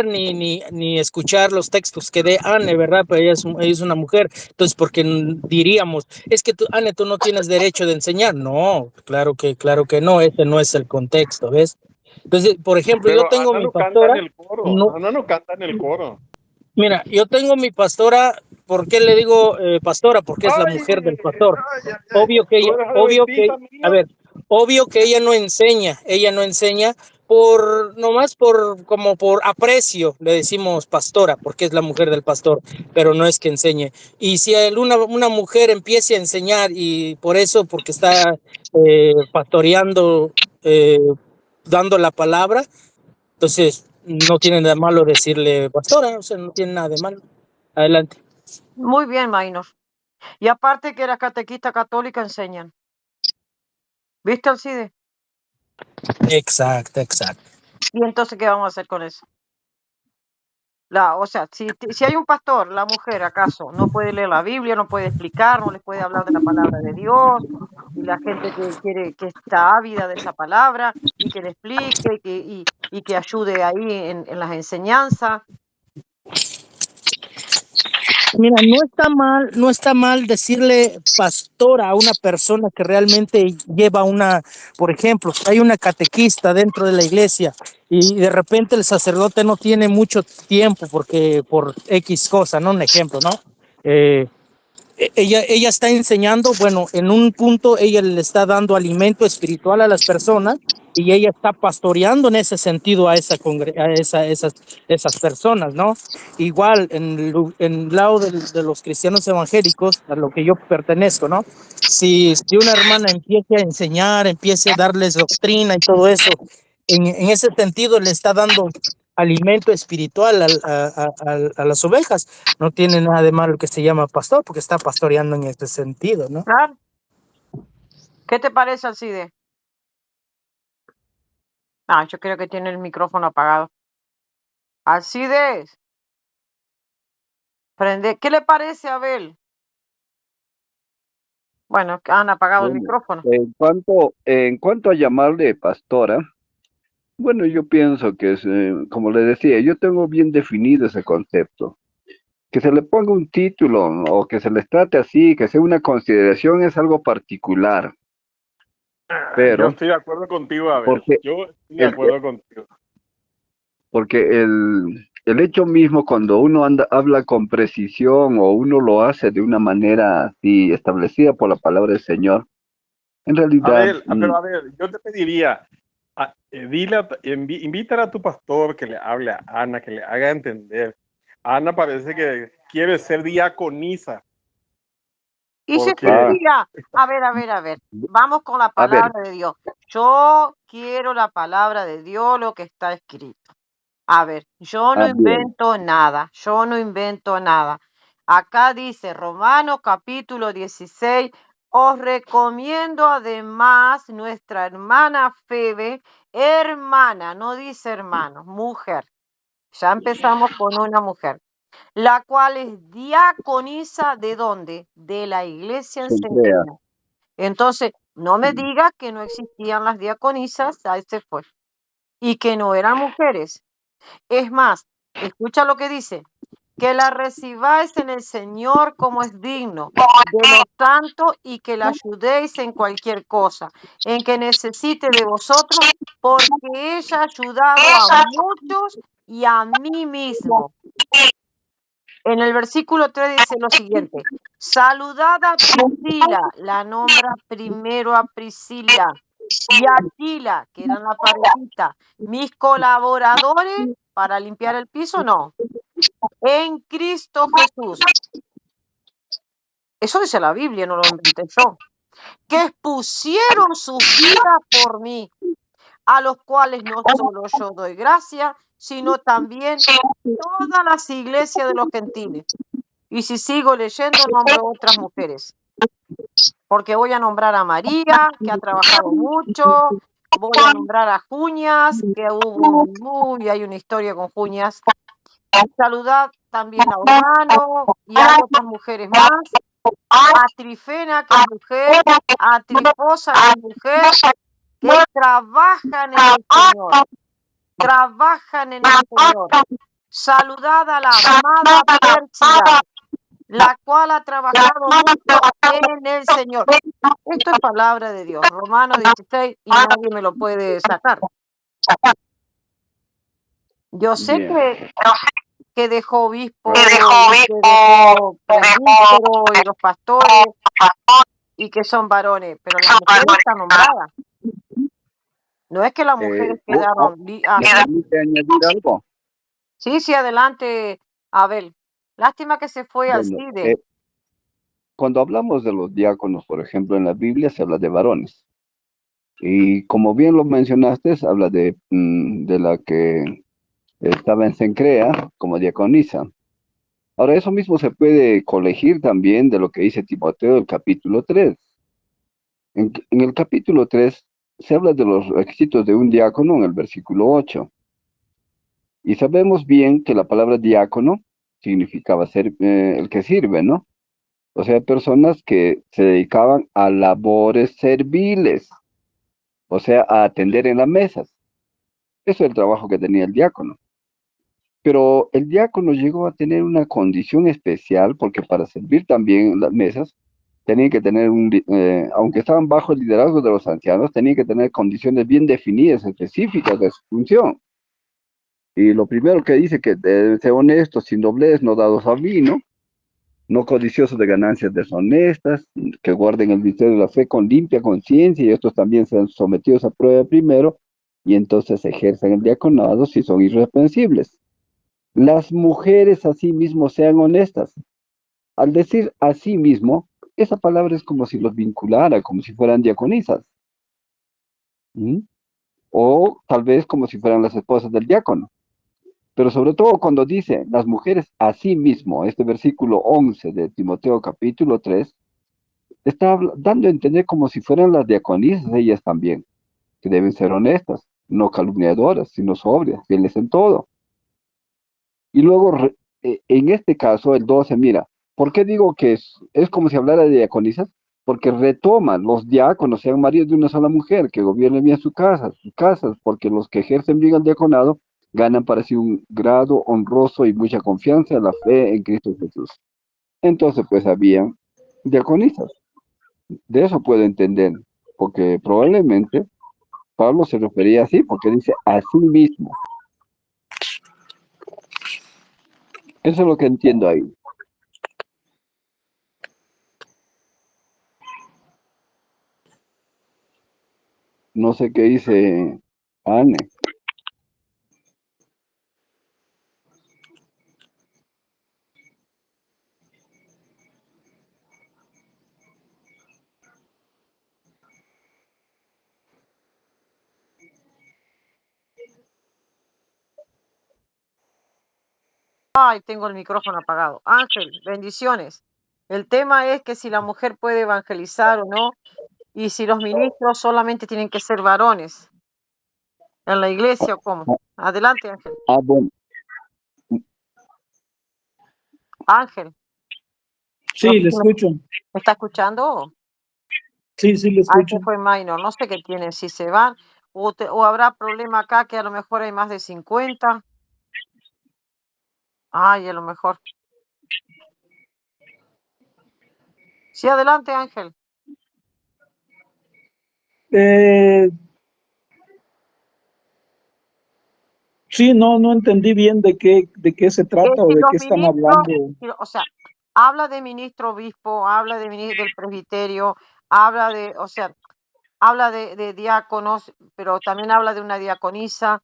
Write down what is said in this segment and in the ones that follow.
ni escuchar los textos que dé Anne, ¿verdad? Pero ella es una mujer, entonces porque diríamos, es que Anne, tú no tienes derecho de enseñar. No, claro que no, ese no es el contexto, ¿ves? Entonces, por ejemplo, yo Pero tengo Ana mi no canta en pastora, el coro. no, Ana no canta en el coro. mira, yo tengo mi pastora, ¿por qué le digo pastora? Porque es la Ay, mujer del pastor. ay, ay, ay. ¿Tú eres adventista, A niña? ver, obvio que ella no enseña nomás como por aprecio, le decimos pastora, porque es la mujer del pastor, pero no es que enseñe. Y si una mujer empiece a enseñar y por eso, porque está pastoreando, dando la palabra, entonces no tiene nada de malo decirle pastora, o sea, no tiene nada de malo. Adelante. Muy bien, Maynor. Y aparte que era catequista católica, enseñan. ¿Viste, Alcide? Exacto. ¿Y entonces qué vamos a hacer con eso? O sea, si hay un pastor, la mujer, ¿acaso no puede leer la Biblia, no puede explicar, no les puede hablar de la palabra de Dios? Y la gente que está ávida de esa palabra y que le explique y que ayude ahí en las enseñanzas. Mira, no está mal decirle pastora a una persona que realmente lleva por ejemplo, hay una catequista dentro de la iglesia y de repente el sacerdote no tiene mucho tiempo porque por X cosa, ¿no? Un ejemplo, ¿no? Ella está enseñando, bueno, en un punto ella le está dando alimento espiritual a las personas y ella está pastoreando en ese sentido esas personas, ¿no? Igual en el lado de los cristianos evangélicos, a lo que yo pertenezco, ¿no? Si una hermana empieza a enseñar, empieza a darles doctrina y todo eso, en ese sentido le está dando alimento espiritual a las ovejas. No tiene nada de malo que se llama pastor, porque está pastoreando en este sentido, ¿no? Claro. ¿Qué te parece, Alcide? Yo creo que tiene el micrófono apagado. Alcides, prende. ¿Qué le parece, Abel? Bueno, han apagado el Bueno, micrófono. en cuanto a llamarle pastora, bueno, yo pienso que es, como le decía, yo tengo bien definido ese concepto. Que se le ponga un título o que se les trate así, que sea una consideración, es algo particular. Yo Pero, estoy de acuerdo contigo, Abel. porque Yo estoy de el, acuerdo contigo. porque el hecho mismo, cuando uno habla con precisión o uno lo hace de una manera así establecida por la palabra del Señor, en realidad, Abel, pero Abel, yo te pediría, invítala a tu pastor que le hable a Ana, que le haga entender. Ana parece que quiere ser diaconisa. Y si Porque estuviera, a ver, vamos con la a ver, palabra de Dios. Yo quiero la palabra de Dios, lo que está escrito. A ver, yo no bien, invento nada. Acá dice Romanos capítulo 16, os recomiendo además nuestra hermana Febe, hermana, no dice hermano, mujer. Ya empezamos con una mujer, la cual es diaconisa ¿de dónde? De la iglesia en se crea. Centeno. Entonces, no me digas que no existían las diaconisas, ahí se fue, y que no eran mujeres. Es más, escucha lo que dice, que la recibáis en el Señor como es digno de los santos y que la ayudéis en cualquier cosa, en que necesite de vosotros, porque ella ha ayudado a muchos y a mí mismo. En el versículo 3 dice lo siguiente, saludad a Priscila, la nombra primero a Priscila, y a Aquila, que eran la parejita, mis colaboradores para limpiar el piso, no, en Cristo Jesús. Eso dice la Biblia, no lo inventé yo. Que expusieron sus vidas por mí, a los cuales no solo yo doy gracia, sino también todas las iglesias de los gentiles. Y si sigo leyendo, nombro otras mujeres. Porque voy a nombrar a María, que ha trabajado mucho. Voy a nombrar a Juñas, que hay una historia con Juñas. Saludad también a Urbano y a otras mujeres más. A Trifena, que es mujer. A Trifosa, que es mujer. Que trabajan en el Señor. trabajan en el Señor. Saludad a la amada Pérsida, la cual ha trabajado mucho en el Señor. Esto es palabra de Dios, Romanos 16, y nadie me lo puede sacar. Yo sé Bien. que dejó obispo, Ah, y que dejó presbítero y los pastores, y que son varones, pero las mujeres están nombradas. No es que las mujeres quedaron... ¿Me permite añadir algo? Sí, adelante, Abel. Lástima que se fue al Bueno, CIDE. cuando hablamos de los diáconos, por ejemplo, en la Biblia se habla de varones. Y como bien lo mencionaste, habla de la que estaba en Cencrea como diaconisa. Ahora, eso mismo se puede colegir también de lo que dice Timoteo, el capítulo 3. En el capítulo 3 se habla de los requisitos de un diácono en el versículo 8. Y sabemos bien que la palabra diácono significaba ser el que sirve, ¿no? O sea, personas que se dedicaban a labores serviles, o sea, a atender en las mesas. Eso es el trabajo que tenía el diácono. Pero el diácono llegó a tener una condición especial porque para servir también en las mesas tenían que tener aunque estaban bajo el liderazgo de los ancianos, tenían que tener condiciones bien definidas, específicas de su función. Y lo primero que dice que deben ser honestos, sin doblez, no dados a vino, no codiciosos de ganancias deshonestas, que guarden el misterio de la fe con limpia conciencia, y estos también sean sometidos a prueba primero, y entonces ejerzan el diaconado si son irreprensibles. Las mujeres asimismo sean honestas. Al decir asimismo, esa palabra es como si los vinculara, como si fueran diaconisas. ¿Mm? O tal vez como si fueran las esposas del diácono. Pero sobre todo cuando dice las mujeres asimismo, este versículo 11 de Timoteo capítulo 3, está dando a entender como si fueran las diaconisas ellas también, que deben ser honestas, no calumniadoras, sino sobrias, fieles en todo. Y luego, en este caso, el 12, mira, ¿por qué digo que es como si hablara de diaconisas? Porque retoman los diáconos, sean maridos de una sola mujer, que gobiernen bien sus casas, porque los que ejercen bien el diaconado ganan para sí un grado honroso y mucha confianza en la fe en Cristo Jesús. Entonces, pues había diaconisas. De eso puedo entender, porque probablemente Pablo se refería así, porque dice así mismo. Eso es lo que entiendo ahí. No sé qué dice Anne. Ay, tengo el micrófono apagado. Ángel, bendiciones. El tema es que si la mujer puede evangelizar o no, y si los ministros solamente tienen que ser varones en la iglesia o cómo. Adelante, Ángel. Bueno, Ángel, no Sí, sé le si escucho. me está escuchando. Sí, le Ahí escucho. se fue Minor. No sé qué tienen, si se van o habrá problema acá que a lo mejor hay más de 50. Ay, a lo mejor. Sí, adelante, Ángel. Eh, sí, no entendí bien de qué se Que trata o si de los qué están ministros, hablando. o sea, habla de ministro obispo, habla de del presbiterio, habla de, o sea, habla de diáconos, pero también habla de una diaconisa.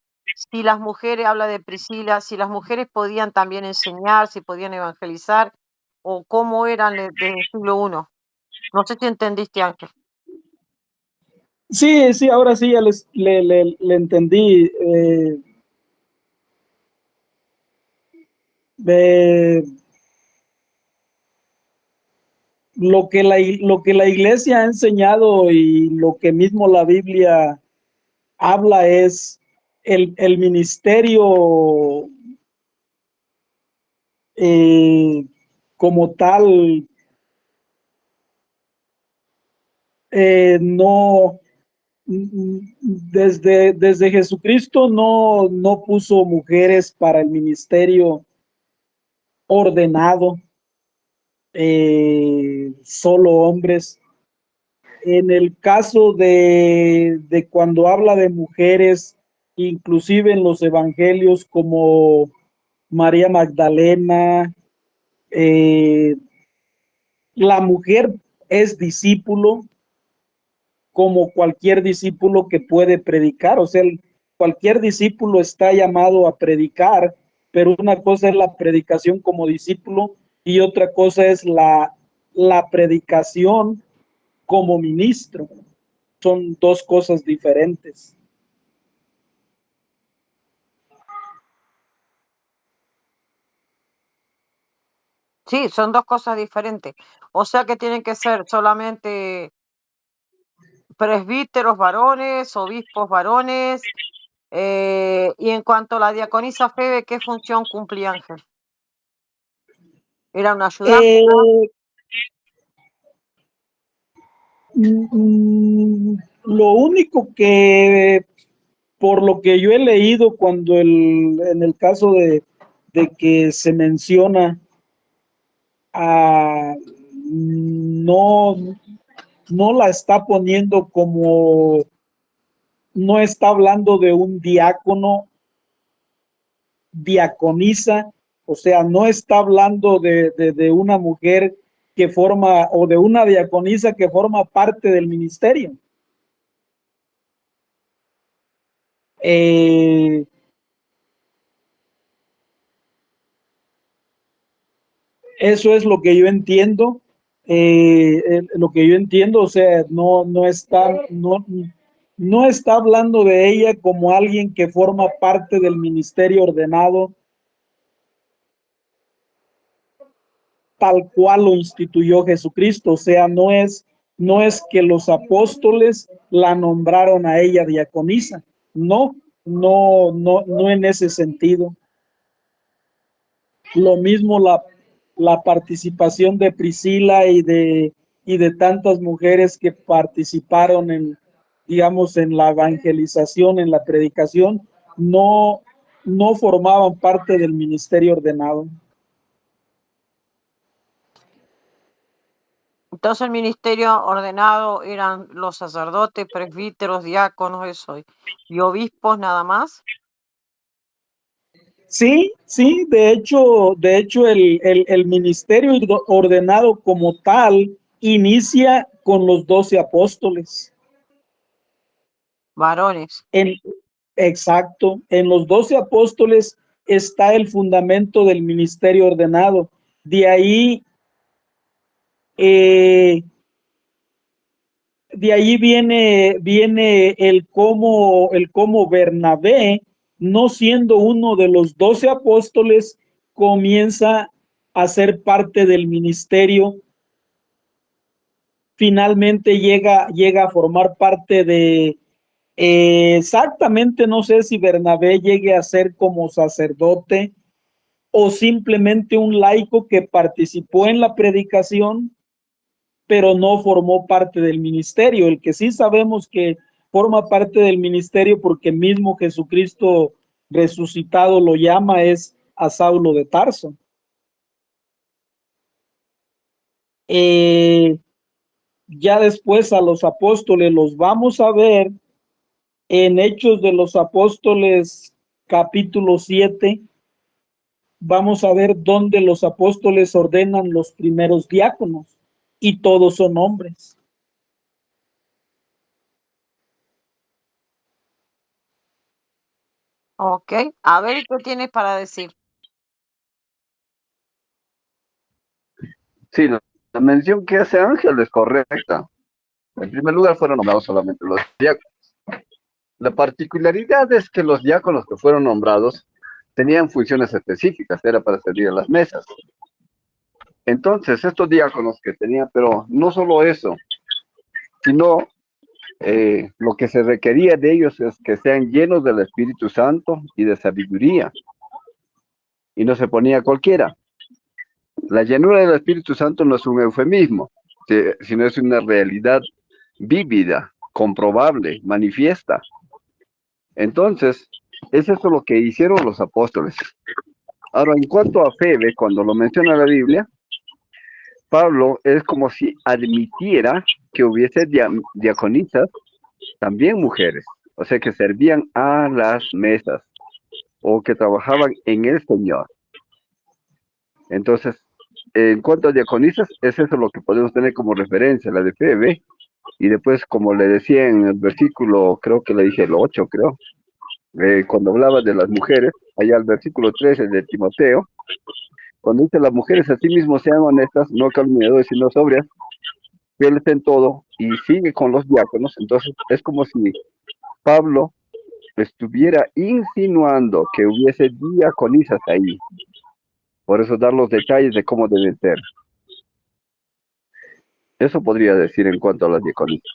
Si las mujeres, habla de Priscila, si las mujeres podían también enseñar, si podían evangelizar, o cómo eran desde el siglo I. No sé si entendiste, Ángel. Sí, ahora sí ya le entendí. Eh, lo que la iglesia ha enseñado y lo que mismo la Biblia habla es el ministerio como tal, no, Desde Jesucristo no puso mujeres para el ministerio ordenado, solo hombres. En el caso de cuando habla de mujeres, inclusive en los evangelios como María Magdalena, la mujer es discípulo como cualquier discípulo que puede predicar, o sea, cualquier discípulo está llamado a predicar, pero una cosa es la predicación como discípulo y otra cosa es la predicación como ministro. Son dos cosas diferentes. Sí, son dos cosas diferentes. O sea que tienen que ser solamente presbíteros varones, obispos varones. Y en cuanto a la diaconisa Febe, ¿qué función cumplía Ángel? Era un ayudante, Eh, ¿no? lo único que, por lo que yo he leído, cuando en el caso de que se menciona no, no la está poniendo como, no está hablando de un diácono, diaconisa, o sea, no está hablando de una mujer que forma, o de una diaconisa que forma parte del ministerio. Eso es lo que yo entiendo. Lo que yo entiendo, o sea, no está hablando de ella como alguien que forma parte del ministerio ordenado tal cual lo instituyó Jesucristo, o sea, no es que los apóstoles la nombraron a ella diaconisa, no en ese sentido. Lo mismo la participación de Priscila y de tantas mujeres que participaron en, digamos, en la evangelización, en la predicación, no formaban parte del ministerio ordenado. Entonces el ministerio ordenado eran los sacerdotes, presbíteros, diáconos, eso, y obispos nada más. Sí, de hecho el ministerio ordenado como tal inicia con los 12 apóstoles. Varones. Exacto, en los 12 apóstoles está el fundamento del ministerio ordenado. De ahí, viene el cómo Bernabé, no siendo uno de los 12 apóstoles, comienza a ser parte del ministerio. Finalmente llega a formar parte de, exactamente no sé si Bernabé llegue a ser como sacerdote o simplemente un laico que participó en la predicación, pero no formó parte del ministerio. El que sí sabemos que forma parte del ministerio, porque mismo Jesucristo resucitado lo llama, es a Saulo de Tarso. Ya después a los apóstoles los vamos a ver en Hechos de los Apóstoles, capítulo 7. Vamos a ver dónde los apóstoles ordenan los primeros diáconos y todos son hombres. Ok, a ver, ¿qué tienes para decir? Sí, la mención que hace Ángel es correcta. En primer lugar, fueron nombrados solamente los diáconos. La particularidad es que los diáconos que fueron nombrados tenían funciones específicas, era para servir a las mesas. Entonces, estos diáconos que tenían, pero no solo eso, sino lo que se requería de ellos es que sean llenos del Espíritu Santo y de sabiduría. Y no se ponía cualquiera. La llenura del Espíritu Santo no es un eufemismo, sino es una realidad vívida comprobable, manifiesta. Entonces, es eso lo que hicieron los apóstoles. Ahora, en cuanto a fe, ¿ve? Cuando lo menciona la Biblia, Pablo es como si admitiera que hubiese diaconisas, también mujeres, o sea, que servían a las mesas o que trabajaban en el Señor. Entonces, en cuanto a diaconisas, es eso lo que podemos tener como referencia, la de fe, ¿ve? Y después, como le decía en el versículo, creo que le dije el 8, creo, cuando hablaba de las mujeres, allá al versículo 13 de Timoteo, cuando dice las mujeres asimismo sean honestas, no calumniadoras, sino sobrias, fieles en todo, y sigue con los diáconos. Entonces es como si Pablo estuviera insinuando que hubiese diaconisas ahí. Por eso dar los detalles de cómo deben ser. Eso podría decir en cuanto a las diaconisas.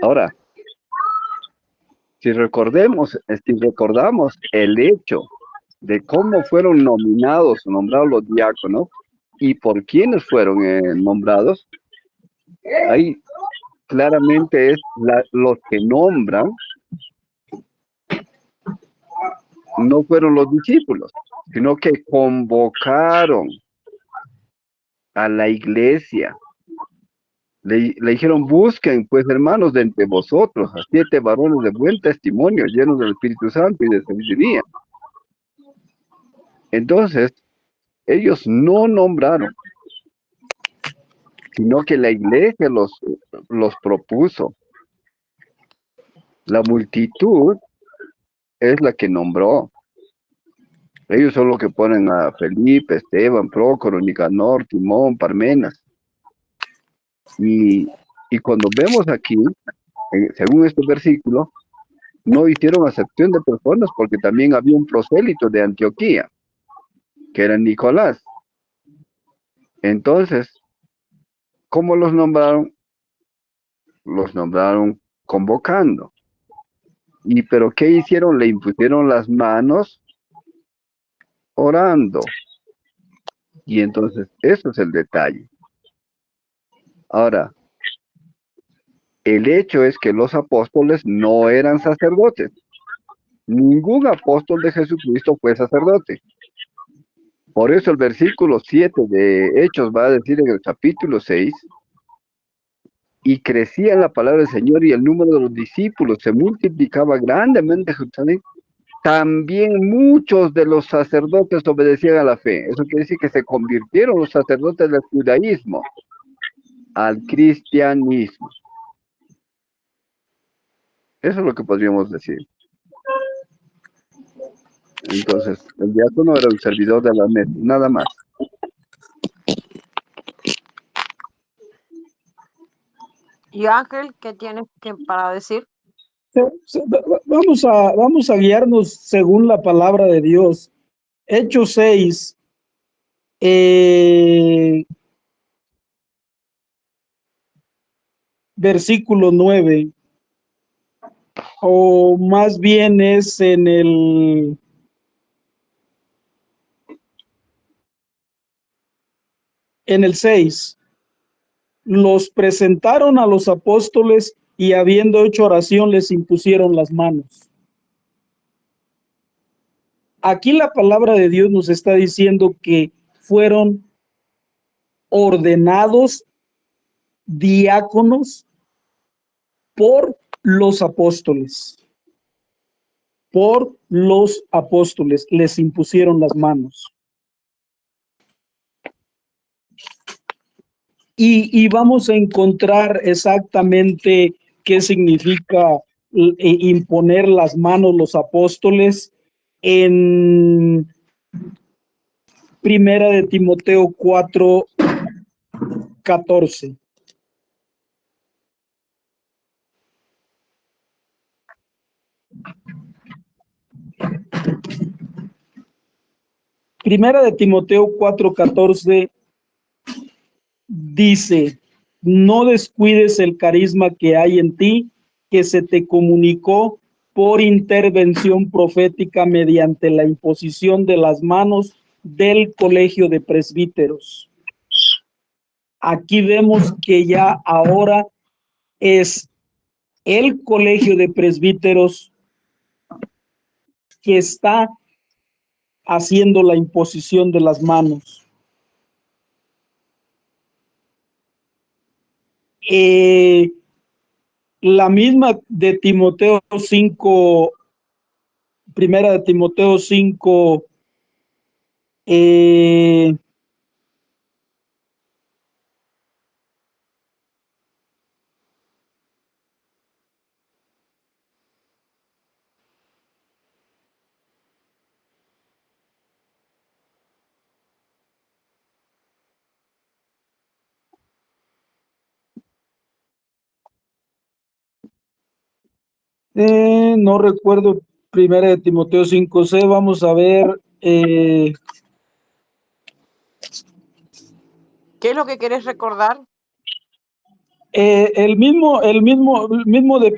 Ahora, si recordamos el hecho de cómo fueron nombrados los diáconos y por quiénes fueron nombrados, ahí claramente es los que nombran, no fueron los discípulos, sino que convocaron a la iglesia. Le dijeron, busquen, pues, hermanos, de entre vosotros, a 7 varones de buen testimonio, llenos del Espíritu Santo y de sabiduría. Entonces, ellos no nombraron, sino que la iglesia los propuso. La multitud es la que nombró. Ellos son los que ponen a Felipe, Esteban, Prócoro, Nicanor, Timón, Parmenas. Y cuando vemos aquí, según este versículo, no hicieron acepción de personas porque también había un prosélito de Antioquía, que era Nicolás. Entonces, ¿cómo los nombraron? Los nombraron convocando. ¿Pero qué hicieron? Le impusieron las manos orando. Y entonces, eso es el detalle. Ahora, el hecho es que los apóstoles no eran sacerdotes. Ningún apóstol de Jesucristo fue sacerdote. Por eso el versículo 7 de Hechos va a decir en el capítulo 6, y crecía la palabra del Señor y el número de los discípulos se multiplicaba grandemente en Jerusalén. También muchos de los sacerdotes obedecían a la fe. Eso quiere decir que se convirtieron los sacerdotes del judaísmo al cristianismo. Eso es lo que podríamos decir. Entonces, el diácono era un servidor de la mesa, nada más. Y Ángel, ¿qué tienes para decir? Vamos a guiarnos según la palabra de Dios. Hechos 6, versículo 9, o más bien es en el en el 6. Los presentaron a los apóstoles y habiendo hecho oración les impusieron las manos. Aquí la palabra de Dios nos está diciendo que fueron ordenados diáconos por los apóstoles. Por los apóstoles les impusieron las manos. Y vamos a encontrar exactamente qué significa imponer las manos los apóstoles en Primera de Timoteo 4:14. Primera de Timoteo 4:14 dice: no descuides el carisma que hay en ti, que se te comunicó por intervención profética mediante la imposición de las manos del colegio de presbíteros. aquí vemos que ya ahora es el colegio de presbíteros que está haciendo la imposición de las manos. La misma de Timoteo 5, primera de Timoteo 5, no recuerdo, primera de Timoteo 5c, vamos a ver, ¿Qué es lo que querés recordar? el mismo de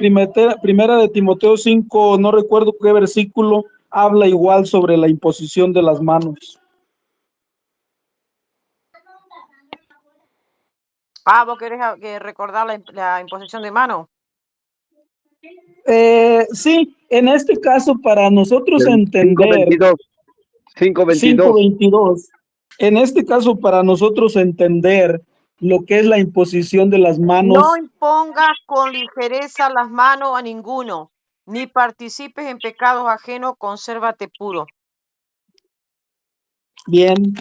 primera de Timoteo 5, no recuerdo qué versículo, habla igual sobre la imposición de las manos. ¿Vos querés que recordar la imposición de mano? Sí, en este caso, para nosotros El entender 5:22. 5:22, en este caso, para nosotros entender lo que es la imposición de las No manos, impongas con ligereza las manos a ninguno, ni participes en pecados ajenos, consérvate puro. bien,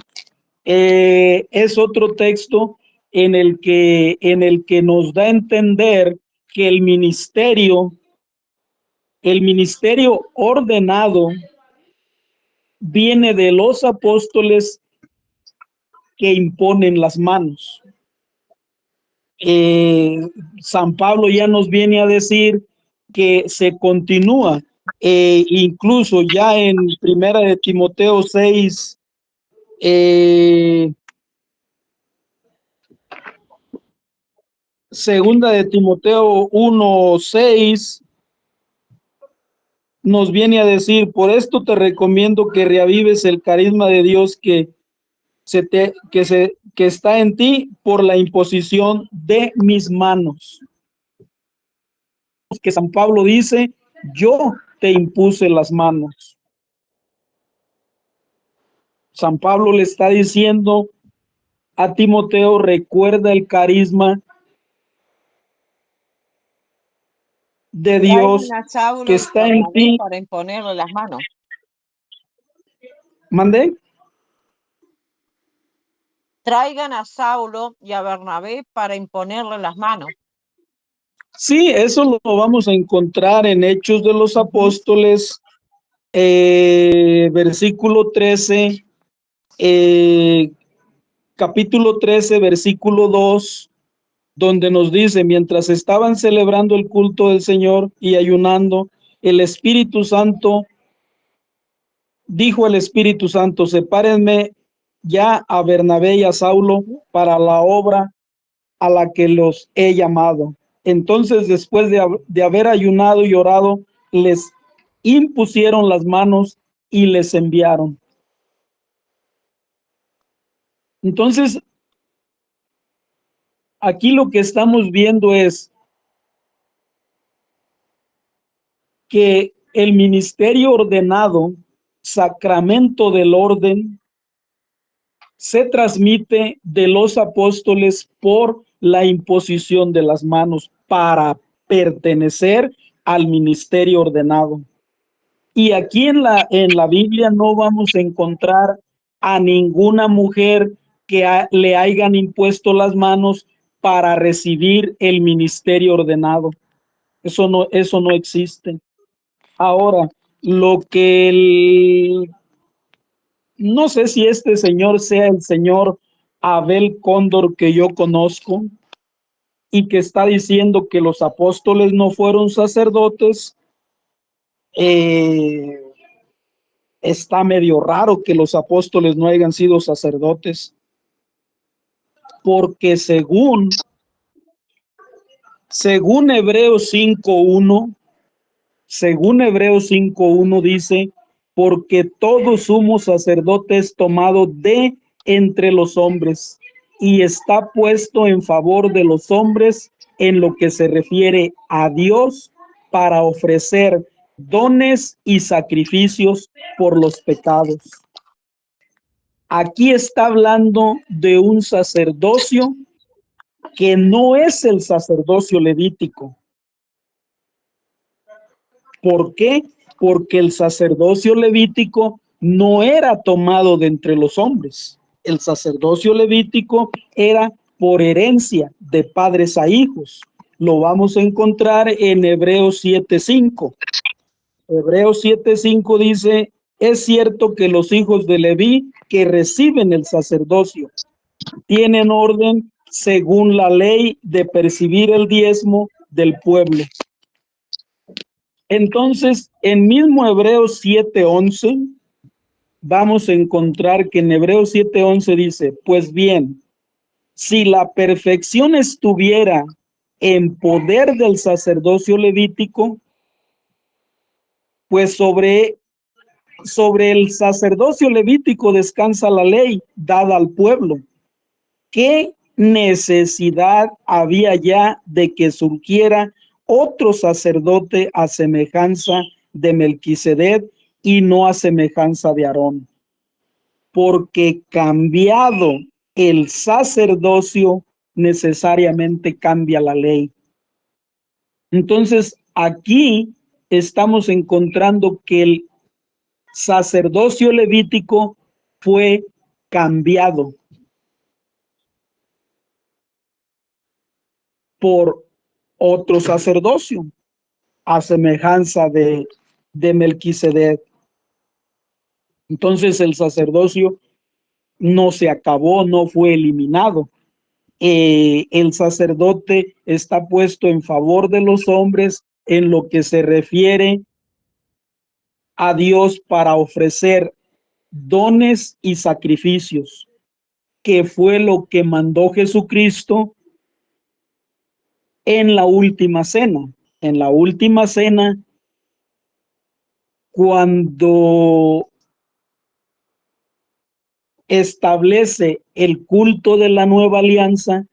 es otro texto en el que nos da a entender que el ministerio ordenado viene de los apóstoles que imponen las manos. San Pablo ya nos viene a decir que se continúa, incluso ya en primera de Timoteo 6, segunda de Timoteo 1:6, nos viene a decir: por esto te recomiendo que reavives el carisma de Dios que está en ti por la imposición de mis manos. Que San Pablo dice: yo te impuse las manos. San Pablo le está diciendo a Timoteo: recuerda el carisma de Dios Traigan a Saulo que y está en Bernabé ti. para imponerle las manos. ¿Mandé? Traigan a Saulo y a Bernabé para imponerle las manos. Sí, eso lo vamos a encontrar en Hechos de los Apóstoles, versículo 13, capítulo 13, versículo 2, donde nos dice: mientras estaban celebrando el culto del Señor y ayunando, el Espíritu Santo dijo al Espíritu Santo: sepárenme ya a Bernabé y a Saulo para la obra a la que los he llamado. Entonces, después de haber ayunado y orado, les impusieron las manos y les enviaron. Entonces, aquí lo que estamos viendo es que el ministerio ordenado, sacramento del orden, se transmite de los apóstoles por la imposición de las manos para pertenecer al ministerio ordenado. Y aquí en la Biblia no vamos a encontrar a ninguna mujer que le hayan impuesto las manos para recibir el ministerio ordenado. Eso no existe. Ahora, no sé si este señor sea el señor Abel Cóndor que yo conozco y que está diciendo que los apóstoles no fueron sacerdotes. Está medio raro que los apóstoles no hayan sido sacerdotes, porque según Hebreos 5:1 dice: porque todo sumo sacerdote es tomado de entre los hombres y está puesto en favor de los hombres en lo que se refiere a Dios para ofrecer dones y sacrificios por los pecados. Aquí está hablando de un sacerdocio que no es el sacerdocio levítico. ¿Por qué? Porque el sacerdocio levítico no era tomado de entre los hombres. El sacerdocio levítico era por herencia de padres a hijos. Lo vamos a encontrar en Hebreos 7:5. Hebreos 7:5 dice: es cierto que los hijos de Leví que reciben el sacerdocio tienen orden según la ley de percibir el diezmo del pueblo. Entonces, en mismo Hebreos 7:11, vamos a encontrar que en Hebreos 7:11 dice: pues bien, si la perfección estuviera en poder del sacerdocio levítico, pues sobre el sacerdocio levítico descansa la ley dada al pueblo. ¿Qué necesidad había ya de que surgiera otro sacerdote a semejanza de Melquisedec y no a semejanza de Aarón? Porque cambiado el sacerdocio, necesariamente cambia la ley. Entonces, aquí estamos encontrando que el sacerdocio levítico fue cambiado por otro sacerdocio a semejanza de Melquisedec. Entonces el sacerdocio no se acabó, no fue eliminado. El sacerdote está puesto en favor de los hombres en lo que se refiere a Dios para ofrecer dones y sacrificios, que fue lo que mandó Jesucristo en la última cena. En la última cena, cuando establece el culto de la nueva alianza,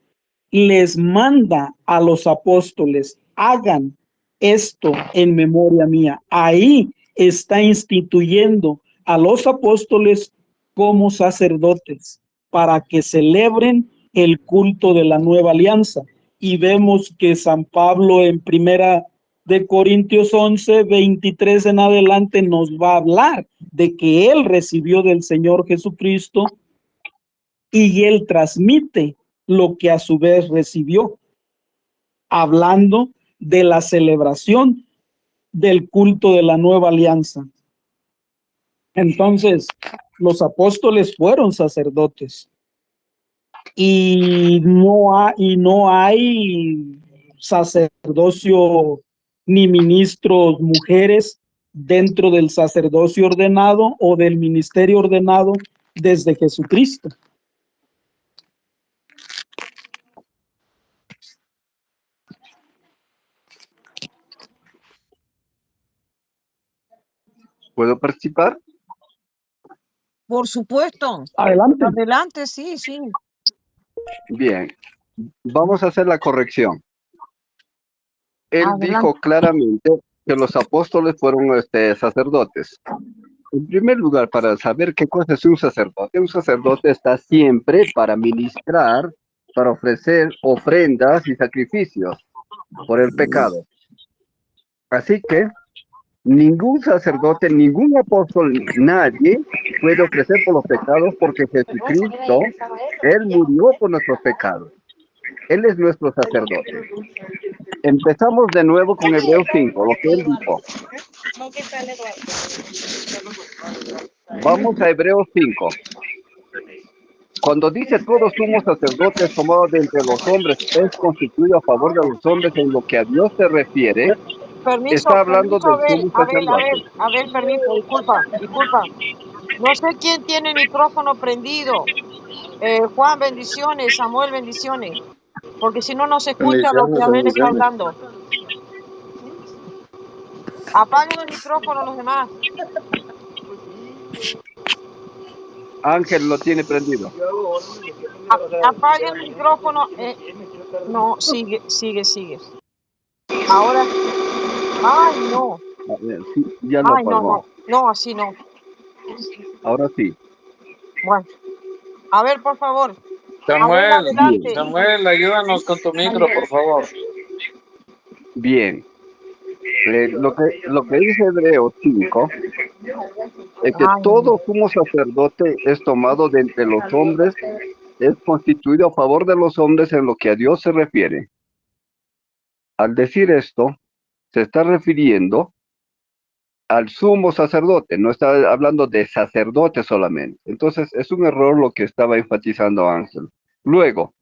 les manda a los apóstoles: hagan esto en memoria mía. Ahí está instituyendo a los apóstoles como sacerdotes para que celebren el culto de la nueva alianza. Y vemos que San Pablo en Primera de Corintios 11:23 en adelante nos va a hablar de que él recibió del Señor Jesucristo y él transmite lo que a su vez recibió, hablando de la celebración del culto de la nueva alianza. Entonces, los apóstoles fueron sacerdotes y no hay sacerdocio ni ministros mujeres dentro del sacerdocio ordenado o del ministerio ordenado desde Jesucristo. ¿Puedo participar? Por supuesto. Adelante. Adelante, sí, sí. Bien, vamos a hacer la corrección. Él Adelante. dijo claramente que los apóstoles fueron sacerdotes. En primer lugar, para saber qué cosa es un sacerdote está siempre para ministrar, para ofrecer ofrendas y sacrificios por el pecado. Así que ningún sacerdote, ningún apóstol, nadie puede ofrecer por los pecados, porque Jesucristo, Él murió por nuestros pecados. Él es nuestro sacerdote. Empezamos de nuevo con Hebreos 5, lo que él dijo. Vamos a Hebreos 5. Cuando dice todo sumo sacerdote es tomado de entre los hombres, es constituido a favor de los hombres en lo que a Dios se refiere, Permiso, está hablando del sumo Abel, sacerdote. permiso, disculpa. No sé quién tiene el micrófono prendido. Juan, bendiciones. Samuel, bendiciones. Porque si no, no se escucha lo que Abel está hablando. Apaguen el micrófono los demás. Ángel lo tiene prendido. Apague el micrófono. No, sigue. Ahora sí. Ay, no. A ver, sí, ya lo Ay, no, apagó. no. No, así no. Ahora sí. Bueno, a ver, por favor. Abel, Samuel, adelante. Samuel, ayúdanos con tu micro, por favor. Bien. Lo que dice Hebreos 5 es que Ay, no. todo sumo sacerdote es tomado de entre los hombres, es constituido a favor de los hombres en lo que a Dios se refiere. Al decir esto, se está refiriendo al sumo sacerdote, no está hablando de sacerdote solamente. Entonces, es un error lo que estaba enfatizando Ángel. Luego,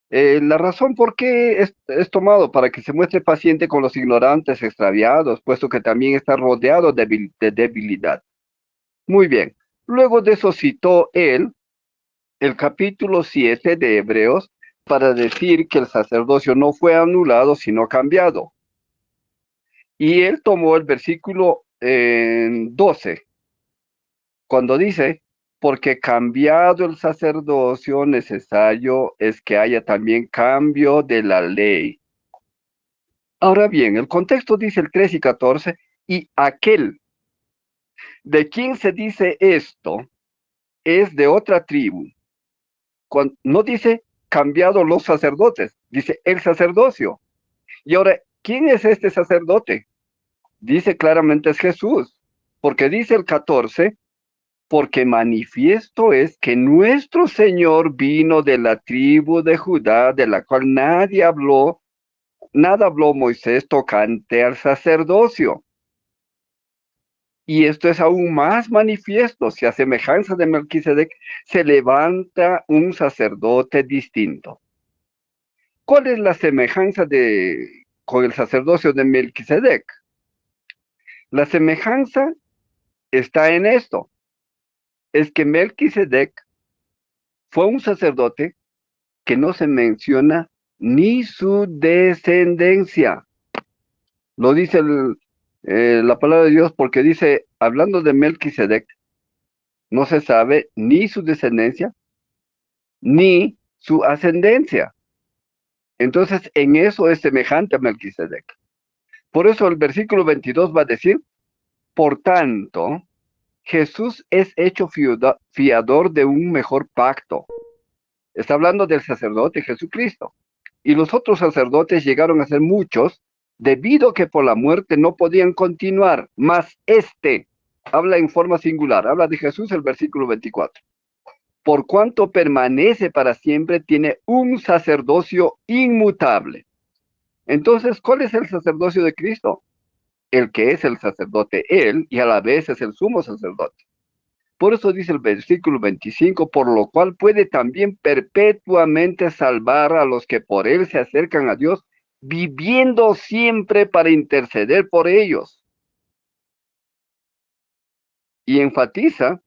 la razón por qué es tomado para que se muestre paciente con los ignorantes extraviados, puesto que también está rodeado de debilidad. Muy bien. Luego de eso citó él el capítulo 7 de Hebreos para decir que el sacerdocio no fue anulado, sino cambiado. Y él tomó el versículo 12, cuando dice, porque cambiado el sacerdocio, necesario es que haya también cambio de la ley. Ahora bien, el contexto dice el 13 y 14, y aquel de quien se dice esto es de otra tribu. No dice cambiado los sacerdotes, dice el sacerdocio. Y ahora, ¿quién es este sacerdote? Dice claramente es Jesús, porque dice el 14, porque manifiesto es que nuestro Señor vino de la tribu de Judá, de la cual nada habló Moisés tocante al sacerdocio. Y esto es aún más manifiesto, si a semejanza de Melquisedec se levanta un sacerdote distinto. ¿Cuál es la semejanza con el sacerdocio de Melquisedec? La semejanza está en esto, es que Melquisedec fue un sacerdote que no se menciona ni su descendencia. Lo dice la palabra de Dios porque dice, hablando de Melquisedec, no se sabe ni su descendencia, ni su ascendencia. Entonces, en eso es semejante a Melquisedec. Por eso el versículo 22 va a decir, por tanto, Jesús es hecho fiador de un mejor pacto. Está hablando del sacerdote Jesucristo. Y los otros sacerdotes llegaron a ser muchos, debido a que por la muerte no podían continuar, mas este habla en forma singular, habla de Jesús el versículo 24. Por cuanto permanece para siempre, tiene un sacerdocio inmutable. Entonces, ¿cuál es el sacerdocio de Cristo? El que es el sacerdote, él, y a la vez es el sumo sacerdote. Por eso dice el versículo 25, por lo cual puede también perpetuamente salvar a los que por él se acercan a Dios, viviendo siempre para interceder por ellos. Y enfatiza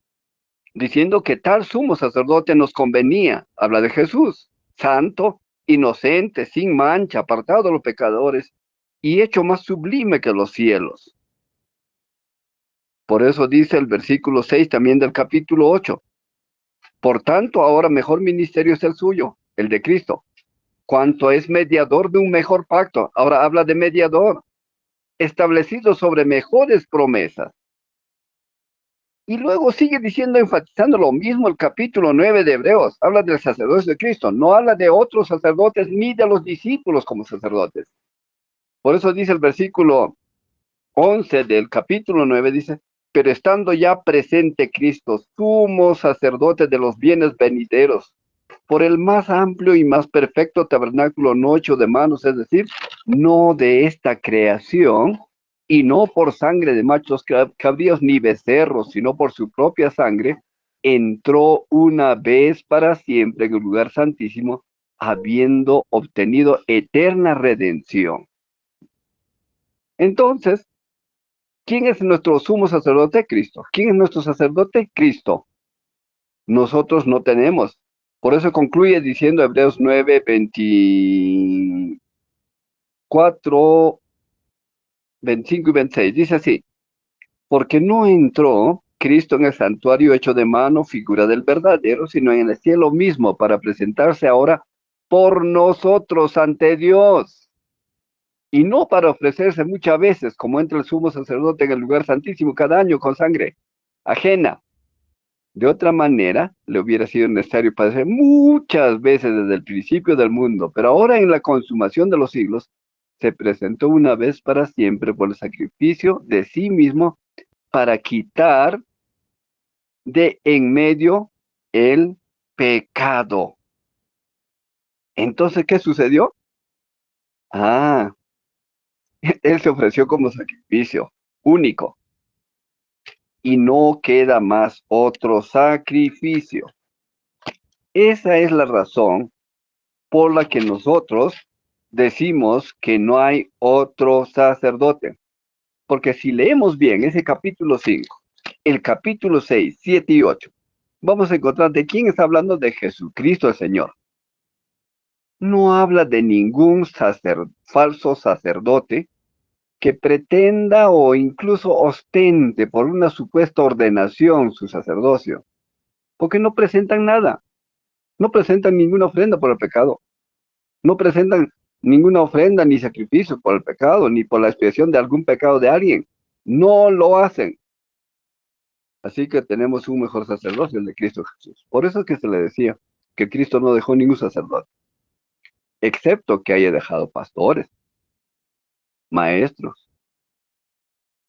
diciendo que tal sumo sacerdote nos convenía. Habla de Jesús, santo, inocente, sin mancha, apartado de los pecadores y hecho más sublime que los cielos. Por eso dice el versículo 6 también del capítulo 8. Por tanto, ahora mejor ministerio es el suyo, el de Cristo, cuanto es mediador de un mejor pacto. Ahora habla de mediador, establecido sobre mejores promesas. Y luego sigue diciendo, enfatizando lo mismo el capítulo 9 de Hebreos. Habla del sacerdocio de Cristo, no habla de otros sacerdotes ni de los discípulos como sacerdotes. Por eso dice el versículo 11 del capítulo 9, dice, pero estando ya presente Cristo, sumo sacerdote de los bienes venideros, por el más amplio y más perfecto tabernáculo no hecho de manos, es decir, no de esta creación, y no por sangre de machos cabríos ni becerros, sino por su propia sangre, entró una vez para siempre en el lugar santísimo, habiendo obtenido eterna redención. Entonces, ¿quién es nuestro sumo sacerdote? Cristo. ¿Quién es nuestro sacerdote? Cristo. Nosotros no tenemos. Por eso concluye diciendo Hebreos 9, 24, 25 y 26. Dice así, porque no entró Cristo en el santuario hecho de mano, figura del verdadero, sino en el cielo mismo, para presentarse ahora por nosotros ante Dios. Y no para ofrecerse muchas veces, como entra el sumo sacerdote en el lugar santísimo cada año con sangre ajena. De otra manera, le hubiera sido necesario padecer muchas veces desde el principio del mundo, pero ahora en la consumación de los siglos, se presentó una vez para siempre por el sacrificio de sí mismo para quitar de en medio el pecado. Entonces, ¿qué sucedió? Ah, él se ofreció como sacrificio único y no queda más otro sacrificio. Esa es la razón por la que nosotros decimos que no hay otro sacerdote. Porque si leemos bien ese capítulo 5, el capítulo 6, 7 y 8, vamos a encontrar de quién está hablando: de Jesucristo el Señor. No habla de ningún falso sacerdote que pretenda o incluso ostente por una supuesta ordenación su sacerdocio, porque no presentan nada, no presentan ninguna ofrenda por el pecado, no presentan ninguna ofrenda ni sacrificio por el pecado, ni por la expiación de algún pecado de alguien, no lo hacen. Así que tenemos un mejor sacerdocio, el de Cristo Jesús. Por eso es que se le decía que Cristo no dejó ningún sacerdote, excepto que haya dejado pastores, maestros,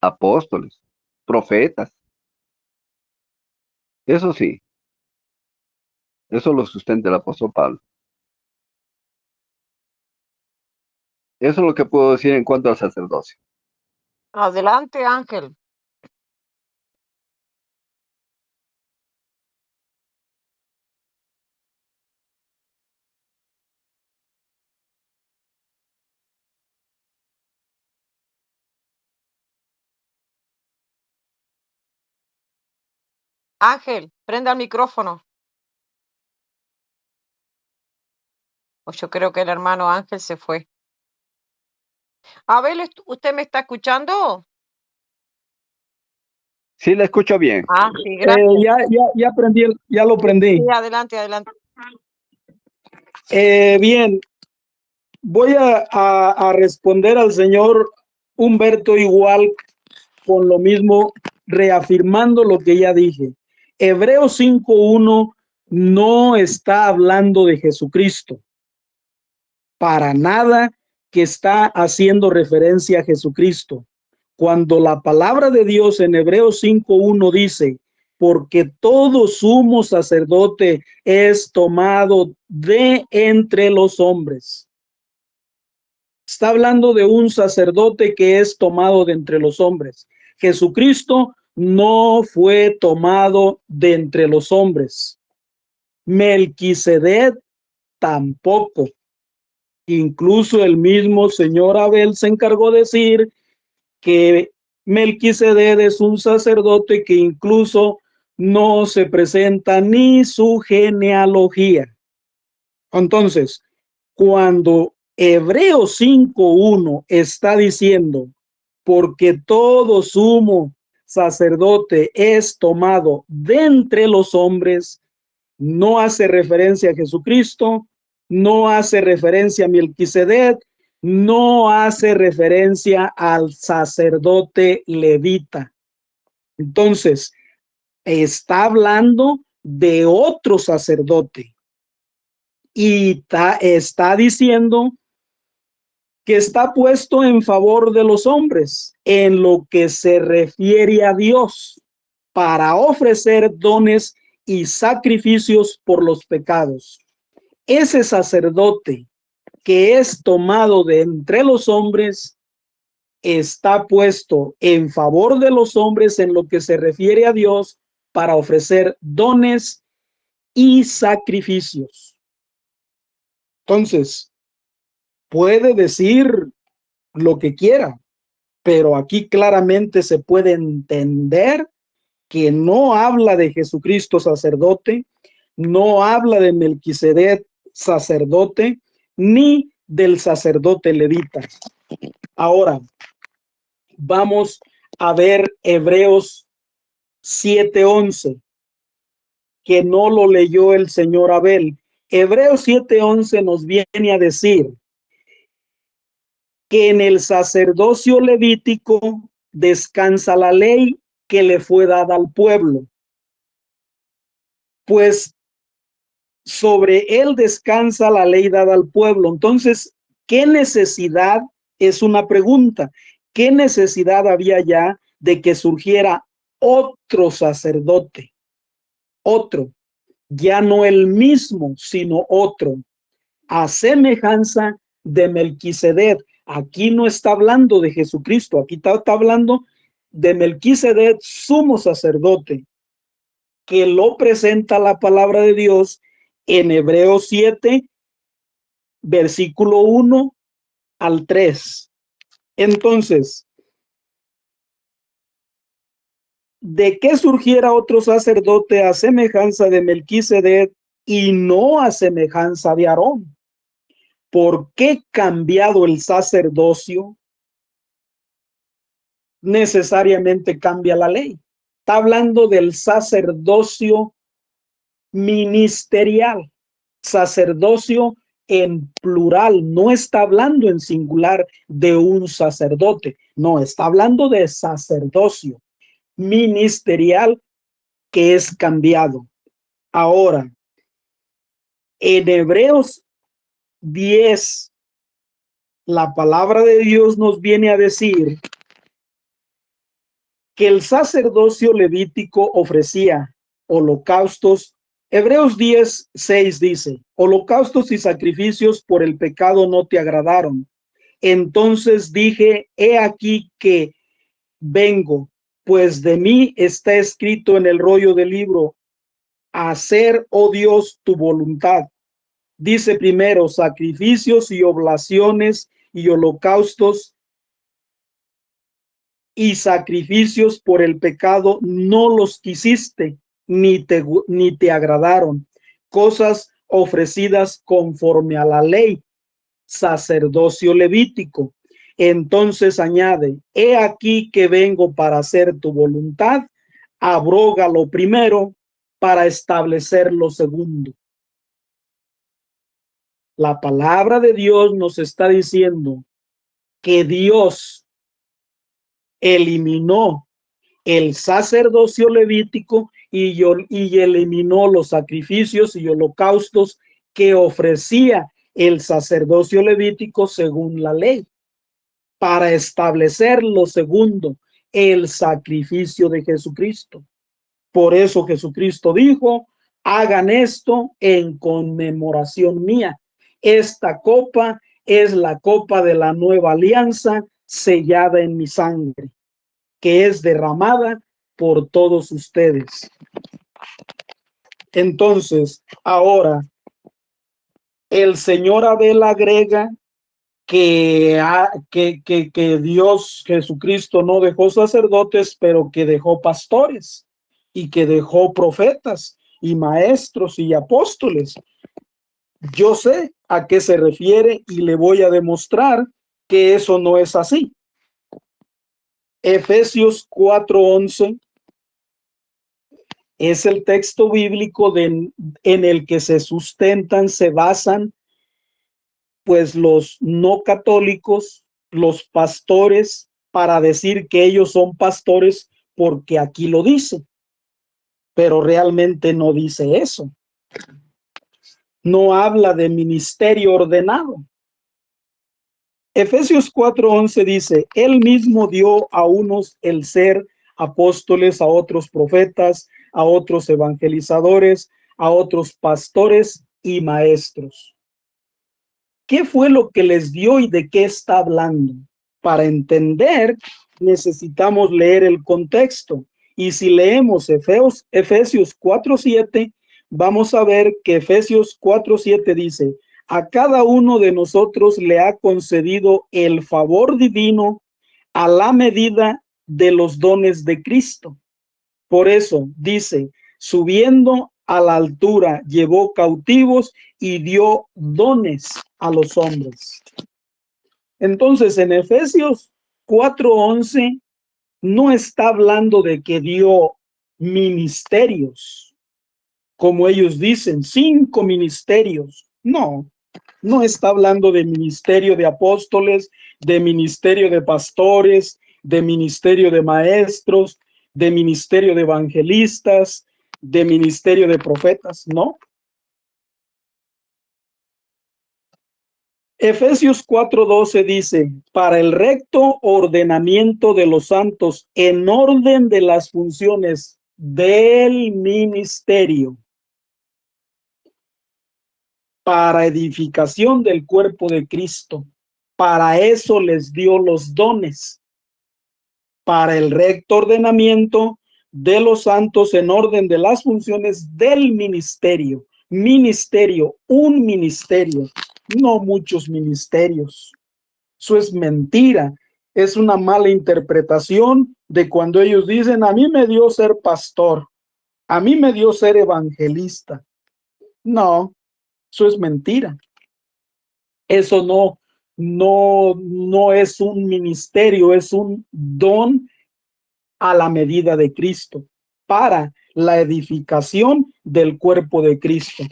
apóstoles, profetas. Eso sí, eso lo sustenta el apóstol Pablo. Eso es lo que puedo decir en cuanto al sacerdocio. Adelante, Ángel. Ángel, prenda el micrófono. Pues yo creo que el hermano Ángel se fue. Abel, ¿usted me está escuchando? Sí, le escucho bien. Ah, sí, gracias. Ya aprendí, ya lo prendí. Sí, adelante, adelante. Bien, voy a responder al señor Humberto igual con lo mismo, reafirmando lo que ya dije. Hebreos 5:1 no está hablando de Jesucristo, para nada que está haciendo referencia a Jesucristo. Cuando la palabra de Dios en Hebreos 5:1 dice, porque todo sumo sacerdote es tomado de entre los hombres. Está hablando de un sacerdote que es tomado de entre los hombres. Jesucristo no fue tomado de entre los hombres. Melquisedec tampoco. Incluso el mismo señor Abel se encargó de decir que Melquisedec es un sacerdote que incluso no se presenta ni su genealogía. Entonces, cuando Hebreos 5:1 está diciendo, porque todo sumo sacerdote es tomado de entre los hombres, no hace referencia a Jesucristo, no hace referencia a Melquisedec, no hace referencia al sacerdote levita. Entonces, está hablando de otro sacerdote y está diciendo que está puesto en favor de los hombres en lo que se refiere a Dios para ofrecer dones y sacrificios por los pecados. Ese sacerdote que es tomado de entre los hombres está puesto en favor de los hombres en lo que se refiere a Dios para ofrecer dones y sacrificios. Entonces, puede decir lo que quiera, pero aquí claramente se puede entender que no habla de Jesucristo sacerdote, no habla de Melquisedec sacerdote, ni del sacerdote levita. Ahora, vamos a ver Hebreos 7:11, que no lo leyó el señor Abel. Hebreos 7:11 nos viene a decir que en el sacerdocio levítico descansa la ley que le fue dada al pueblo, pues sobre él descansa la ley dada al pueblo. Entonces, ¿qué necesidad? Es una pregunta. ¿Qué necesidad había ya de que surgiera otro sacerdote? Otro, ya no el mismo, sino otro, a semejanza de Melquisedec. Aquí no está hablando de Jesucristo, aquí está hablando de Melquisedec, sumo sacerdote, que lo presenta la palabra de Dios en Hebreos 7, versículo 1 al 3. Entonces, de que surgiera otro sacerdote a semejanza de Melquisedec y no a semejanza de Aarón. ¿Por qué cambiado el sacerdocio? Necesariamente cambia la ley. Está hablando del sacerdocio ministerial, sacerdocio en plural, no está hablando en singular de un sacerdote, no, está hablando de sacerdocio ministerial que es cambiado. Ahora, en Hebreos 10, la palabra de Dios nos viene a decir que el sacerdocio levítico ofrecía holocaustos. Hebreos 10:6 dice, holocaustos y sacrificios por el pecado no te agradaron. Entonces dije, he aquí que vengo, pues de mí está escrito en el rollo del libro, hacer, oh Dios, tu voluntad. Dice primero, sacrificios y oblaciones y holocaustos y sacrificios por el pecado no los quisiste, ni te agradaron. Cosas ofrecidas conforme a la ley, sacerdocio levítico. Entonces añade, he aquí que vengo para hacer tu voluntad, abroga lo primero para establecer lo segundo. La palabra de Dios nos está diciendo que Dios eliminó el sacerdocio levítico y eliminó los sacrificios y holocaustos que ofrecía el sacerdocio levítico según la ley, para establecer lo segundo, el sacrificio de Jesucristo. Por eso Jesucristo dijo, hagan esto en conmemoración mía. Esta copa es la copa de la nueva alianza sellada en mi sangre, que es derramada por todos ustedes. Entonces, ahora, el señor Abel agrega que Dios, Jesucristo, no dejó sacerdotes, pero que dejó pastores y que dejó profetas y maestros y apóstoles. Yo sé a qué se refiere y le voy a demostrar que eso no es así. Efesios 4:11 es el texto bíblico en el que se sustentan, se basan, pues los no católicos, los pastores, para decir que ellos son pastores porque aquí lo dice, pero realmente no dice eso. No habla de ministerio ordenado. Efesios 4:11 dice, él mismo dio a unos el ser apóstoles, a otros profetas, a otros evangelizadores, a otros pastores y maestros. ¿Qué fue lo que les dio y de qué está hablando? Para entender, necesitamos leer el contexto. Y si leemos Efesios 4:7, vamos a ver que Efesios 4:7 dice, a cada uno de nosotros le ha concedido el favor divino a la medida de los dones de Cristo. Por eso dice, subiendo a la altura, llevó cautivos y dio dones a los hombres. Entonces, en Efesios 4:11 no está hablando de que dio ministerios, como ellos dicen, 5 ministerios. No, no está hablando de ministerio de apóstoles, de ministerio de pastores, de ministerio de maestros, de ministerio de evangelistas, de ministerio de profetas, no. Efesios 4:12 dice, para el recto ordenamiento de los santos en orden de las funciones del ministerio, para edificación del cuerpo de Cristo. Para eso les dio los dones, para el recto ordenamiento de los santos en orden de las funciones del ministerio. Ministerio, un ministerio, no muchos ministerios. Eso es mentira. Es una mala interpretación de cuando ellos dicen, a mí me dio ser pastor, a mí me dio ser evangelista. No, eso es mentira. Eso no es un ministerio, es un don a la medida de Cristo para la edificación del cuerpo de Cristo.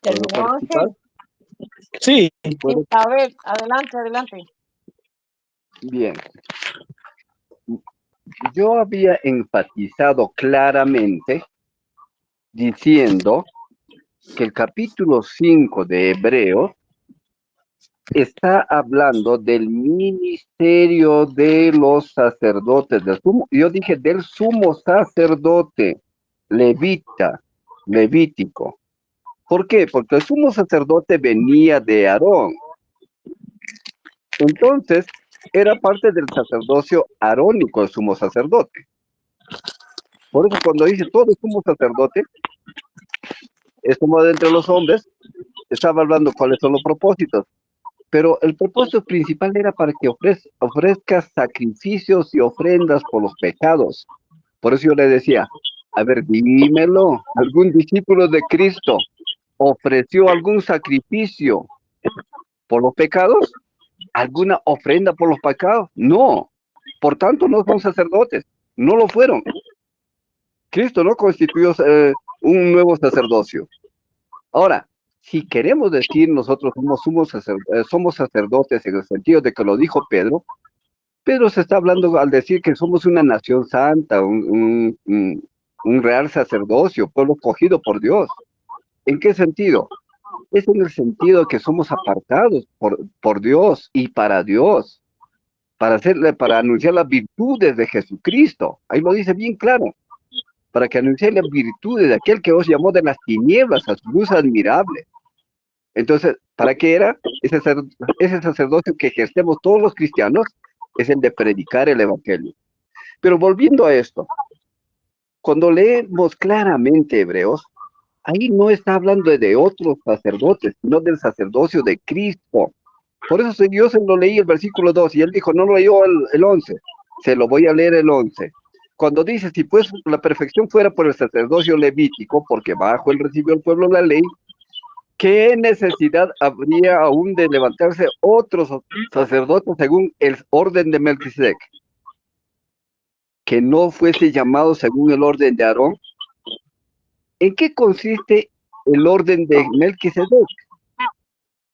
¿Puedo ¿Terminó, participar? Ángel? Sí, ¿Puedo? A ver, adelante, adelante. Bien. Yo había enfatizado claramente diciendo que el capítulo 5 de Hebreos está hablando del ministerio de los sacerdotes, yo dije del sumo sacerdote levítico. ¿Por qué? Porque el sumo sacerdote venía de Aarón. Entonces, era parte del sacerdocio arónico el sumo sacerdote. Por eso cuando dice todo el sumo sacerdote, es como de entre los hombres, estaba hablando cuáles son los propósitos. Pero el propósito principal era para que ofrezcas sacrificios y ofrendas por los pecados. Por eso yo le decía, a ver, dímelo, ¿algún discípulo de Cristo ofreció algún sacrificio por los pecados? ¿Alguna ofrenda por los pecados? No. Por tanto, no son sacerdotes. No lo fueron. Cristo no constituyó un nuevo sacerdocio. Ahora, si queremos decir nosotros somos sacerdotes en el sentido de que lo dijo Pedro, Pedro se está hablando al decir que somos una nación santa, un real sacerdocio, pueblo escogido por Dios. ¿En qué sentido? Es en el sentido que somos apartados por Dios y para Dios, para anunciar las virtudes de Jesucristo. Ahí lo dice bien claro. Para que anuncie las virtudes de aquel que os llamó de las tinieblas a su luz admirable. Entonces, ¿para qué era? Ese sacerdocio que ejercemos todos los cristianos es el de predicar el evangelio. Pero volviendo a esto, cuando leemos claramente Hebreos, ahí no está hablando de otros sacerdotes, sino del sacerdocio de Cristo. Por eso yo se lo leí el versículo 2 y él dijo, no lo leyó el 11, se lo voy a leer el 11. Cuando dice, si pues la perfección fuera por el sacerdocio levítico, porque bajo él recibió el pueblo la ley, ¿qué necesidad habría aún de levantarse otros sacerdotes según el orden de Melquisedec? Que no fuese llamado según el orden de Aarón. ¿En qué consiste el orden de Melquisedec?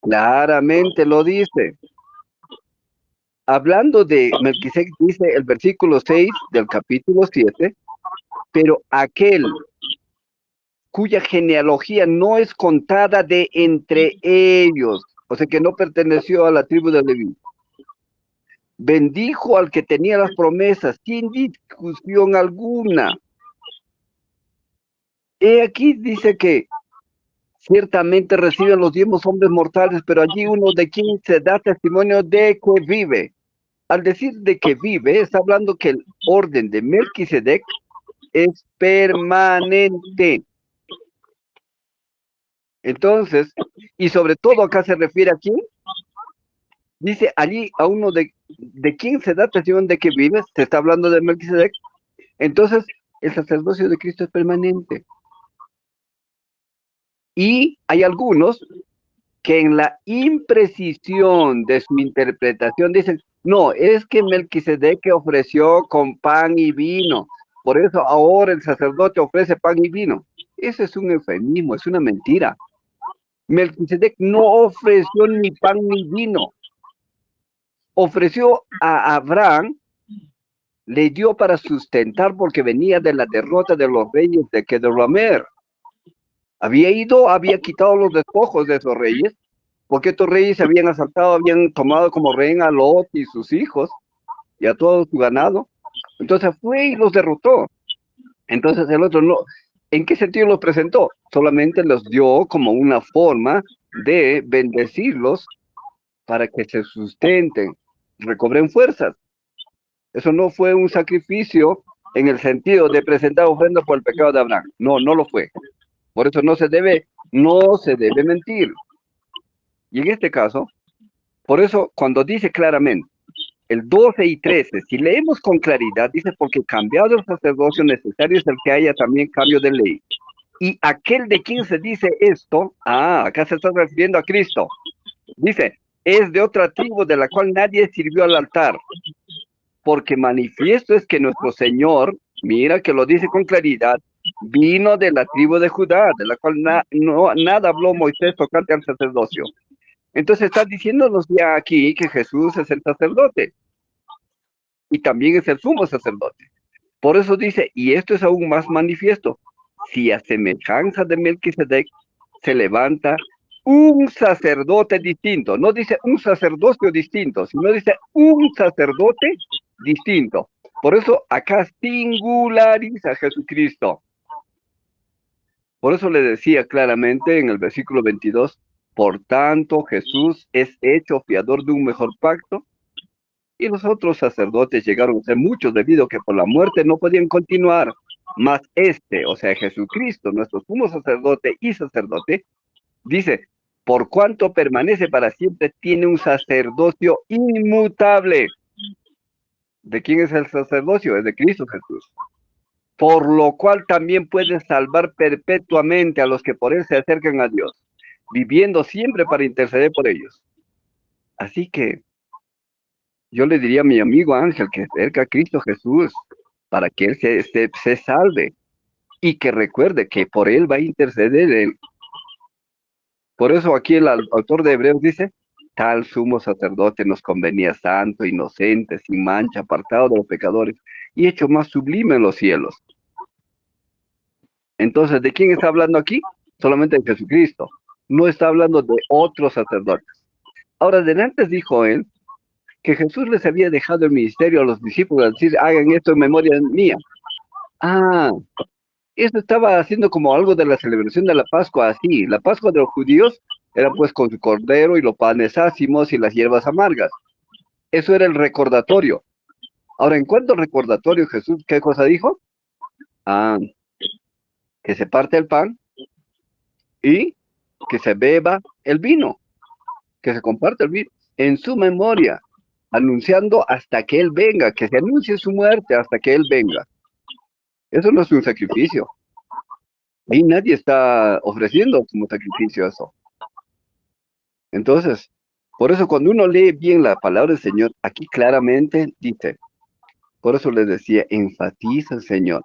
Claramente lo dice. Hablando de Melquisedec, dice el versículo 6 del capítulo 7, pero aquel cuya genealogía no es contada de entre ellos, o sea que no perteneció a la tribu de Leví, bendijo al que tenía las promesas sin discusión alguna. He aquí dice que ciertamente reciben los 10 hombres mortales, pero allí uno de quien se da testimonio de que vive. Al decir de que vive, está hablando que el orden de Melquisedec es permanente. Entonces, y sobre todo acá se refiere a quién. Dice allí a uno de quien se da testimonio de que vive, se está hablando de Melquisedec. Entonces, el sacerdocio de Cristo es permanente. Y hay algunos que en la imprecisión de su interpretación dicen, no, es que Melquisedec ofreció con pan y vino, por eso ahora el sacerdote ofrece pan y vino. Ese es un eufemismo, es una mentira. Melquisedec no ofreció ni pan ni vino, ofreció a Abraham, le dio para sustentar porque venía de la derrota de los reyes de Kedorlaomer. Había quitado los despojos de esos reyes, porque estos reyes habían asaltado, habían tomado como rehén a Lot y sus hijos y a todo su ganado. Entonces fue y los derrotó. Entonces el otro no. ¿En qué sentido los presentó? Solamente los dio como una forma de bendecirlos para que se sustenten, recobren fuerzas. Eso no fue un sacrificio en el sentido de presentar ofrenda por el pecado de Abraham. No, no lo fue. Por eso no se debe mentir. Y en este caso, por eso cuando dice claramente, el 12 y 13, si leemos con claridad, dice, porque cambiado el sacerdocio necesario es el que haya también cambio de ley. Y aquel de quien se dice esto, acá se está refiriendo a Cristo. Dice, es de otra tribu de la cual nadie sirvió al altar. Porque manifiesto es que nuestro Señor, mira que lo dice con claridad, vino de la tribu de Judá, de la cual nada habló Moisés tocante al sacerdocio. Entonces está diciéndonos ya aquí que Jesús es el sacerdote y también es el sumo sacerdote. Por eso dice, y esto es aún más manifiesto, si a semejanza de Melquisedec se levanta un sacerdote distinto, no dice un sacerdocio distinto, sino dice un sacerdote distinto. Por eso acá singulariza a Jesucristo. Por eso le decía claramente en el versículo 22, por tanto Jesús es hecho fiador de un mejor pacto, y los otros sacerdotes llegaron a ser muchos debido a que por la muerte no podían continuar, mas o sea Jesucristo, nuestro sumo sacerdote y sacerdote, dice, por cuanto permanece para siempre, tiene un sacerdocio inmutable. ¿De quién es el sacerdocio? Es de Cristo Jesús. Por lo cual también puede salvar perpetuamente a los que por él se acercan a Dios, viviendo siempre para interceder por ellos. Así que yo le diría a mi amigo Ángel que acerca a Cristo Jesús para que él se salve y que recuerde que por él va a interceder él. Por eso aquí el autor de Hebreos dice, tal sumo sacerdote nos convenía santo, inocente, sin mancha, apartado de los pecadores y hecho más sublime en los cielos. Entonces, ¿de quién está hablando aquí? Solamente de Jesucristo. No está hablando de otros sacerdotes. Ahora, delante dijo él que Jesús les había dejado el ministerio a los discípulos, a decir, hagan esto en memoria mía. Esto estaba haciendo como algo de la celebración de la Pascua, así. La Pascua de los judíos era pues con su cordero y los panes ácimos y las hierbas amargas. Eso era el recordatorio. Ahora, en cuanto al recordatorio, Jesús, ¿qué cosa dijo? Que se parte el pan y que se beba el vino, que se comparte el vino en su memoria, anunciando hasta que Él venga, que se anuncie su muerte hasta que Él venga. Eso no es un sacrificio. Ahí nadie está ofreciendo como sacrificio eso. Entonces, por eso cuando uno lee bien la palabra del Señor, aquí claramente dice, por eso les decía, enfatiza el Señor,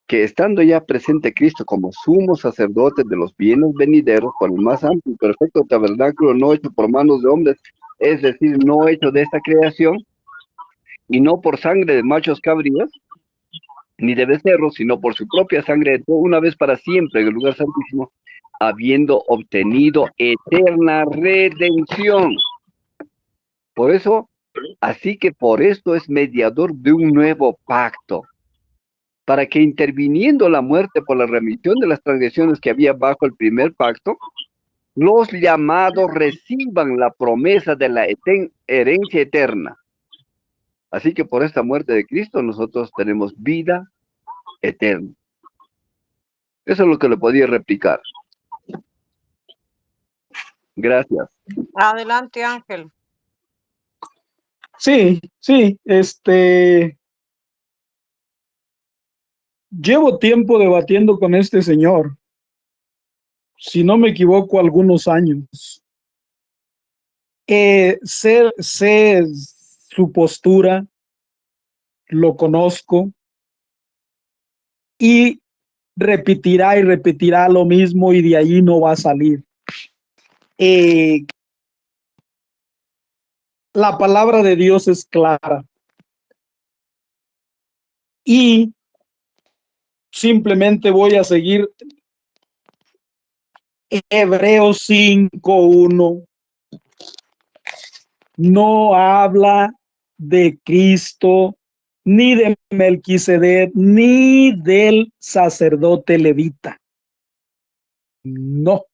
que estando ya presente Cristo como sumo sacerdote de los bienes venideros por el más amplio y perfecto tabernáculo no hecho por manos de hombres, es decir, no hecho de esta creación, y no por sangre de machos cabríos, ni de becerros, sino por su propia sangre, una vez para siempre en el lugar santísimo, habiendo obtenido eterna redención. Por eso, así que por esto es mediador de un nuevo pacto, para que interviniendo la muerte por la remisión de las transgresiones que había bajo el primer pacto, los llamados reciban la promesa de la herencia eterna. Así que por esta muerte de Cristo nosotros tenemos vida eterna. Eso es lo que le podía replicar. Gracias. Adelante, Ángel. Sí, llevo tiempo debatiendo con este señor si no me equivoco, algunos años. Sé su postura, lo conozco, y repetirá y repetirá lo mismo y de ahí no va a salir. La palabra de Dios es clara y simplemente voy a seguir Hebreos 5:1. No habla de Cristo, ni de Melquisedec, ni del sacerdote levita. No.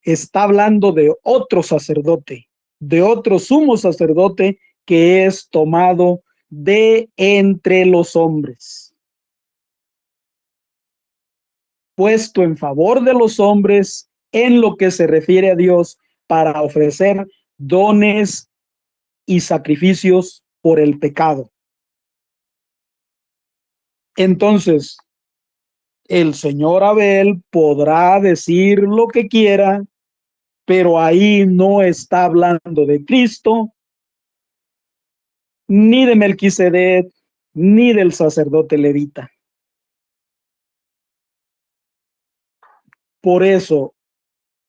Está hablando de otro sacerdote, de otro sumo sacerdote que es tomado de entre los hombres, puesto en favor de los hombres en lo que se refiere a Dios para ofrecer dones y sacrificios por el pecado. Entonces, el señor Abel podrá decir lo que quiera, pero ahí no está hablando de Cristo, ni de Melquisedec, ni del sacerdote levita. Por eso,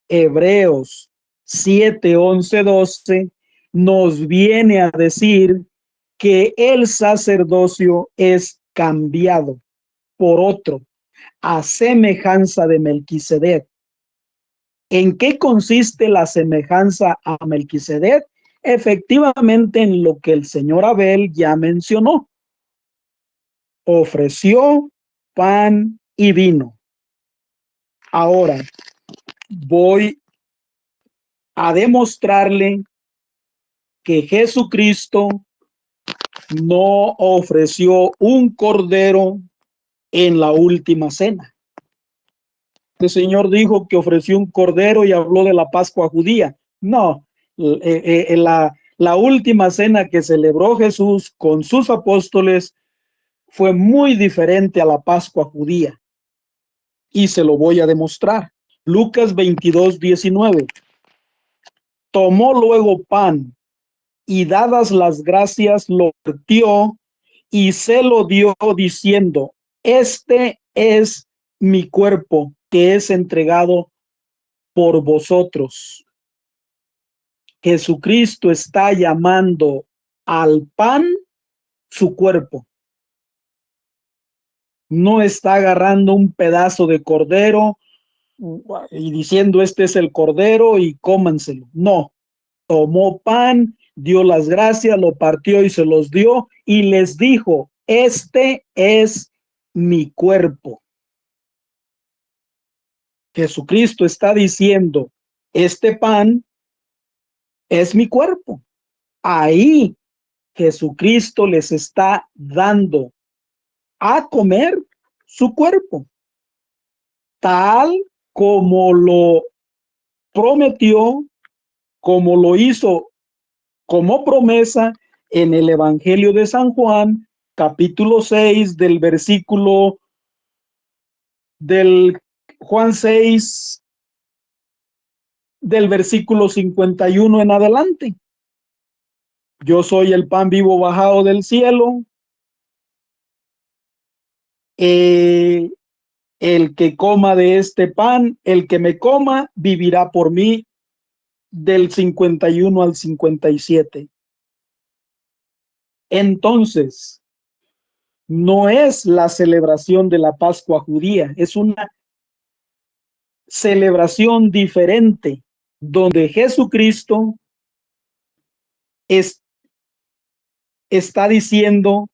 Hebreos 7, 11, 12 nos viene a decir que el sacerdocio es cambiado por otro, a semejanza de Melquisedec. ¿En qué consiste la semejanza a Melquisedec? Efectivamente, en lo que el señor Abel ya mencionó. Ofreció pan y vino. Ahora voy a demostrarle que Jesucristo no ofreció un cordero en la última cena. El Señor dijo que ofreció un cordero y habló de la Pascua judía. No, la última cena que celebró Jesús con sus apóstoles fue muy diferente a la Pascua judía. Y se lo voy a demostrar. Lucas 22, 19. Tomó luego pan y dadas las gracias lo partió y se lo dio diciendo: este es mi cuerpo que es entregado por vosotros. Jesucristo está llamando al pan su cuerpo. No está agarrando un pedazo de cordero y diciendo este es el cordero y cómanselo. No, tomó pan, dio las gracias, lo partió y se los dio y les dijo: este es mi cuerpo. Jesucristo está diciendo: este pan es mi cuerpo. Ahí Jesucristo les está dando a comer su cuerpo, tal como lo prometió, como lo hizo como promesa en el Evangelio de San Juan, capítulo 6, del versículo del Juan 6, del versículo 51 en adelante. Yo soy el pan vivo bajado del cielo. El que coma de este pan, el que me coma, vivirá por mí, del 51 al 57. Entonces, no es la celebración de la Pascua judía, es una celebración diferente, donde Jesucristo está diciendo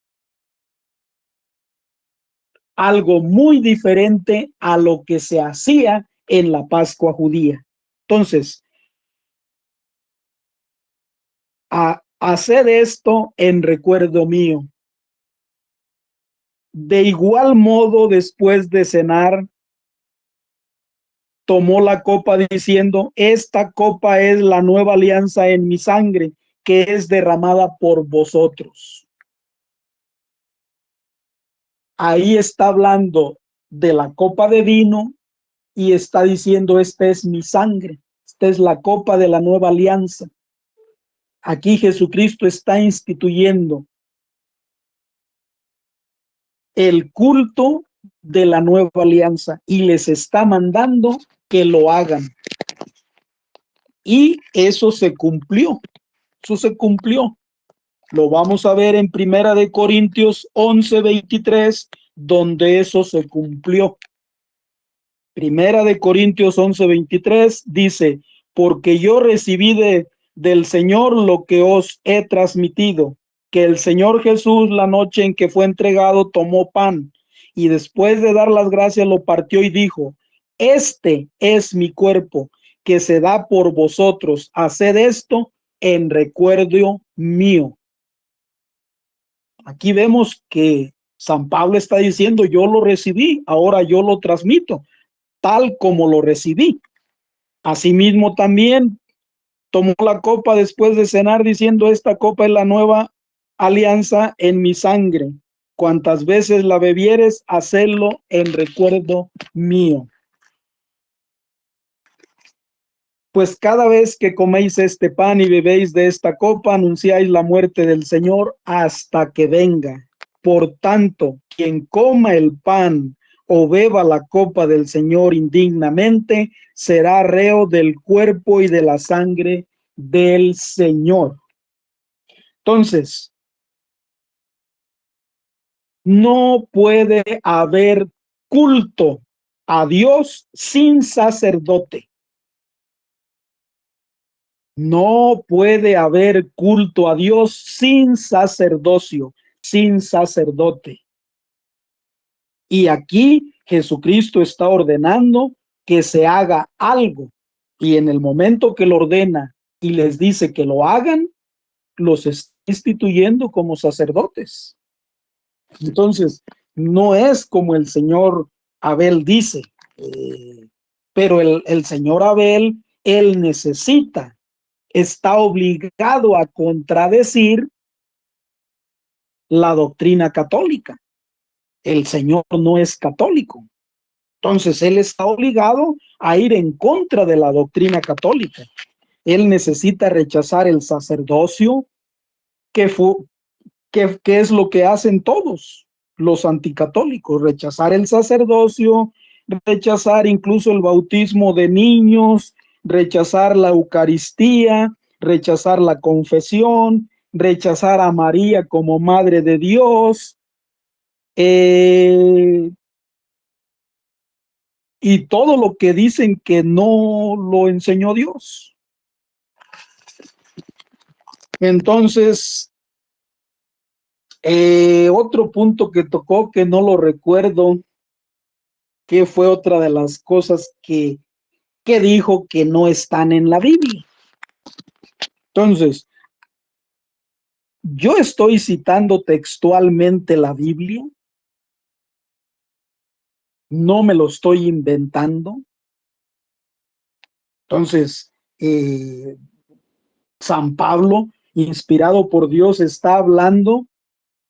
algo muy diferente a lo que se hacía en la Pascua judía. Entonces, haced esto en recuerdo mío. De igual modo, después de cenar, tomó la copa diciendo: esta copa es la nueva alianza en mi sangre, que es derramada por vosotros. Ahí está hablando de la copa de vino y está diciendo, esta es mi sangre, esta es la copa de la nueva alianza. Aquí Jesucristo está instituyendo el culto de la nueva alianza y les está mandando que lo hagan. Y eso se cumplió, eso se cumplió. Lo vamos a ver en Primera de Corintios 11:23, donde eso se cumplió. Primera de Corintios 11:23 dice, porque yo recibí del Señor lo que os he transmitido, que el Señor Jesús la noche en que fue entregado tomó pan y después de dar las gracias lo partió y dijo, este es mi cuerpo que se da por vosotros, haced esto en recuerdo mío. Aquí vemos que San Pablo está diciendo, yo lo recibí, ahora yo lo transmito, tal como lo recibí. Asimismo también tomó la copa después de cenar diciendo, esta copa es la nueva alianza en mi sangre. Cuantas veces la bebieres, hacedlo en recuerdo mío. Pues cada vez que coméis este pan y bebéis de esta copa, anunciáis la muerte del Señor hasta que venga. Por tanto, quien coma el pan o beba la copa del Señor indignamente, será reo del cuerpo y de la sangre del Señor. Entonces, no puede haber culto a Dios sin sacerdote. No puede haber culto a Dios sin sacerdocio, sin sacerdote. Y aquí Jesucristo está ordenando que se haga algo. Y en el momento que lo ordena y les dice que lo hagan, los está instituyendo como sacerdotes. Entonces, no es como el señor Abel dice, pero el señor Abel, él necesita, está obligado a contradecir la doctrina católica. El Señor no es católico. Entonces, él está obligado a ir en contra de la doctrina católica. Él necesita rechazar el sacerdocio, que es lo que hacen todos los anticatólicos, rechazar el sacerdocio, rechazar incluso el bautismo de niños, rechazar la Eucaristía, rechazar la confesión, rechazar a María como Madre de Dios, y todo lo que dicen que no lo enseñó Dios. Entonces, otro punto que tocó, que no lo recuerdo, que fue otra de las cosas que dijo que no están en la Biblia. Entonces, yo estoy citando textualmente la Biblia, no me lo estoy inventando. Entonces, San Pablo, inspirado por Dios, está hablando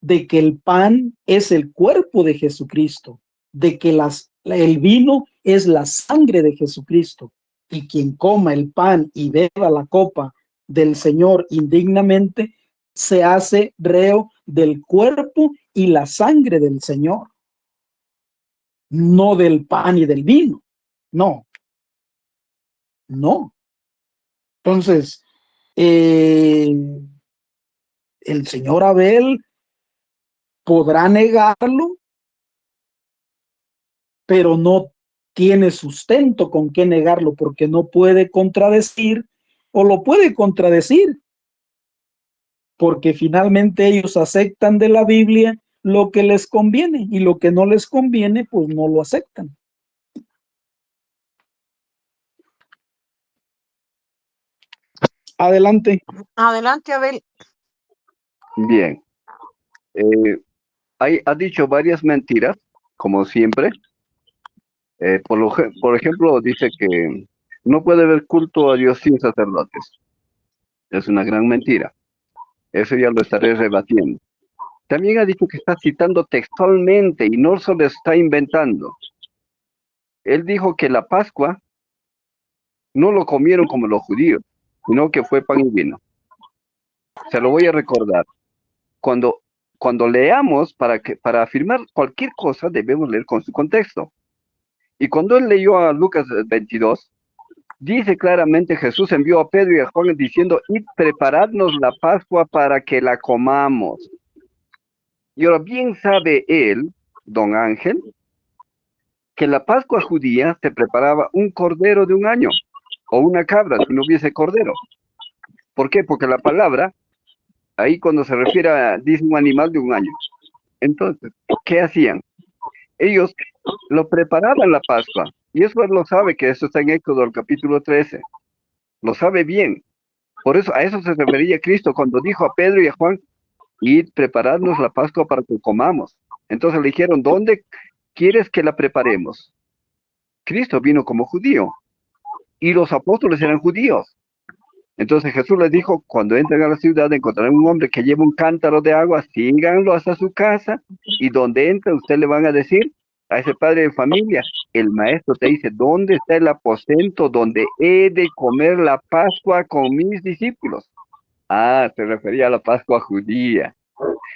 de que el pan es el cuerpo de Jesucristo, de que el vino es la sangre de Jesucristo, y quien coma el pan y beba la copa del Señor indignamente, se hace reo del cuerpo y la sangre del Señor, no del pan y del vino, no, no. Entonces, el señor Abel podrá negarlo, pero no tiene sustento con qué negarlo, porque no puede contradecir, o lo puede contradecir, porque finalmente ellos aceptan de la Biblia lo que les conviene, y lo que no les conviene, pues no lo aceptan. Adelante. Adelante, Abel. Bien. Ha dicho varias mentiras, como siempre. Por ejemplo, dice que no puede haber culto a Dios sin sacerdotes. Es una gran mentira. Eso ya lo estaré rebatiendo. También ha dicho que está citando textualmente y no solo está inventando. Él dijo que la Pascua no lo comieron como los judíos, sino que fue pan y vino. Se lo voy a recordar. Cuando, cuando leamos, para afirmar cualquier cosa, debemos leer con su contexto. Y cuando él leyó a Lucas 22, dice claramente, Jesús envió a Pedro y a Juan diciendo, id, preparadnos la Pascua para que la comamos. Y ahora bien sabe él, don Ángel, que la Pascua judía se preparaba un cordero de un año, o una cabra, si no hubiese cordero. ¿Por qué? Porque la palabra, ahí cuando se refiere a, dice un animal de un año. Entonces, ¿qué hacían? Ellos lo preparaban la Pascua, y eso él lo sabe, que eso está en Éxodo, el capítulo 13. Lo sabe bien. Por eso, a eso se refería Cristo cuando dijo a Pedro y a Juan, id, preparadnos la Pascua para que comamos. Entonces le dijeron, ¿dónde quieres que la preparemos? Cristo vino como judío, y los apóstoles eran judíos. Entonces Jesús les dijo, cuando entren a la ciudad encontrarán un hombre que lleva un cántaro de agua, síganlo hasta su casa, y donde entre usted le van a decir a ese padre de familia, el maestro te dice, ¿dónde está el aposento donde he de comer la Pascua con mis discípulos? Ah, se refería a la Pascua judía.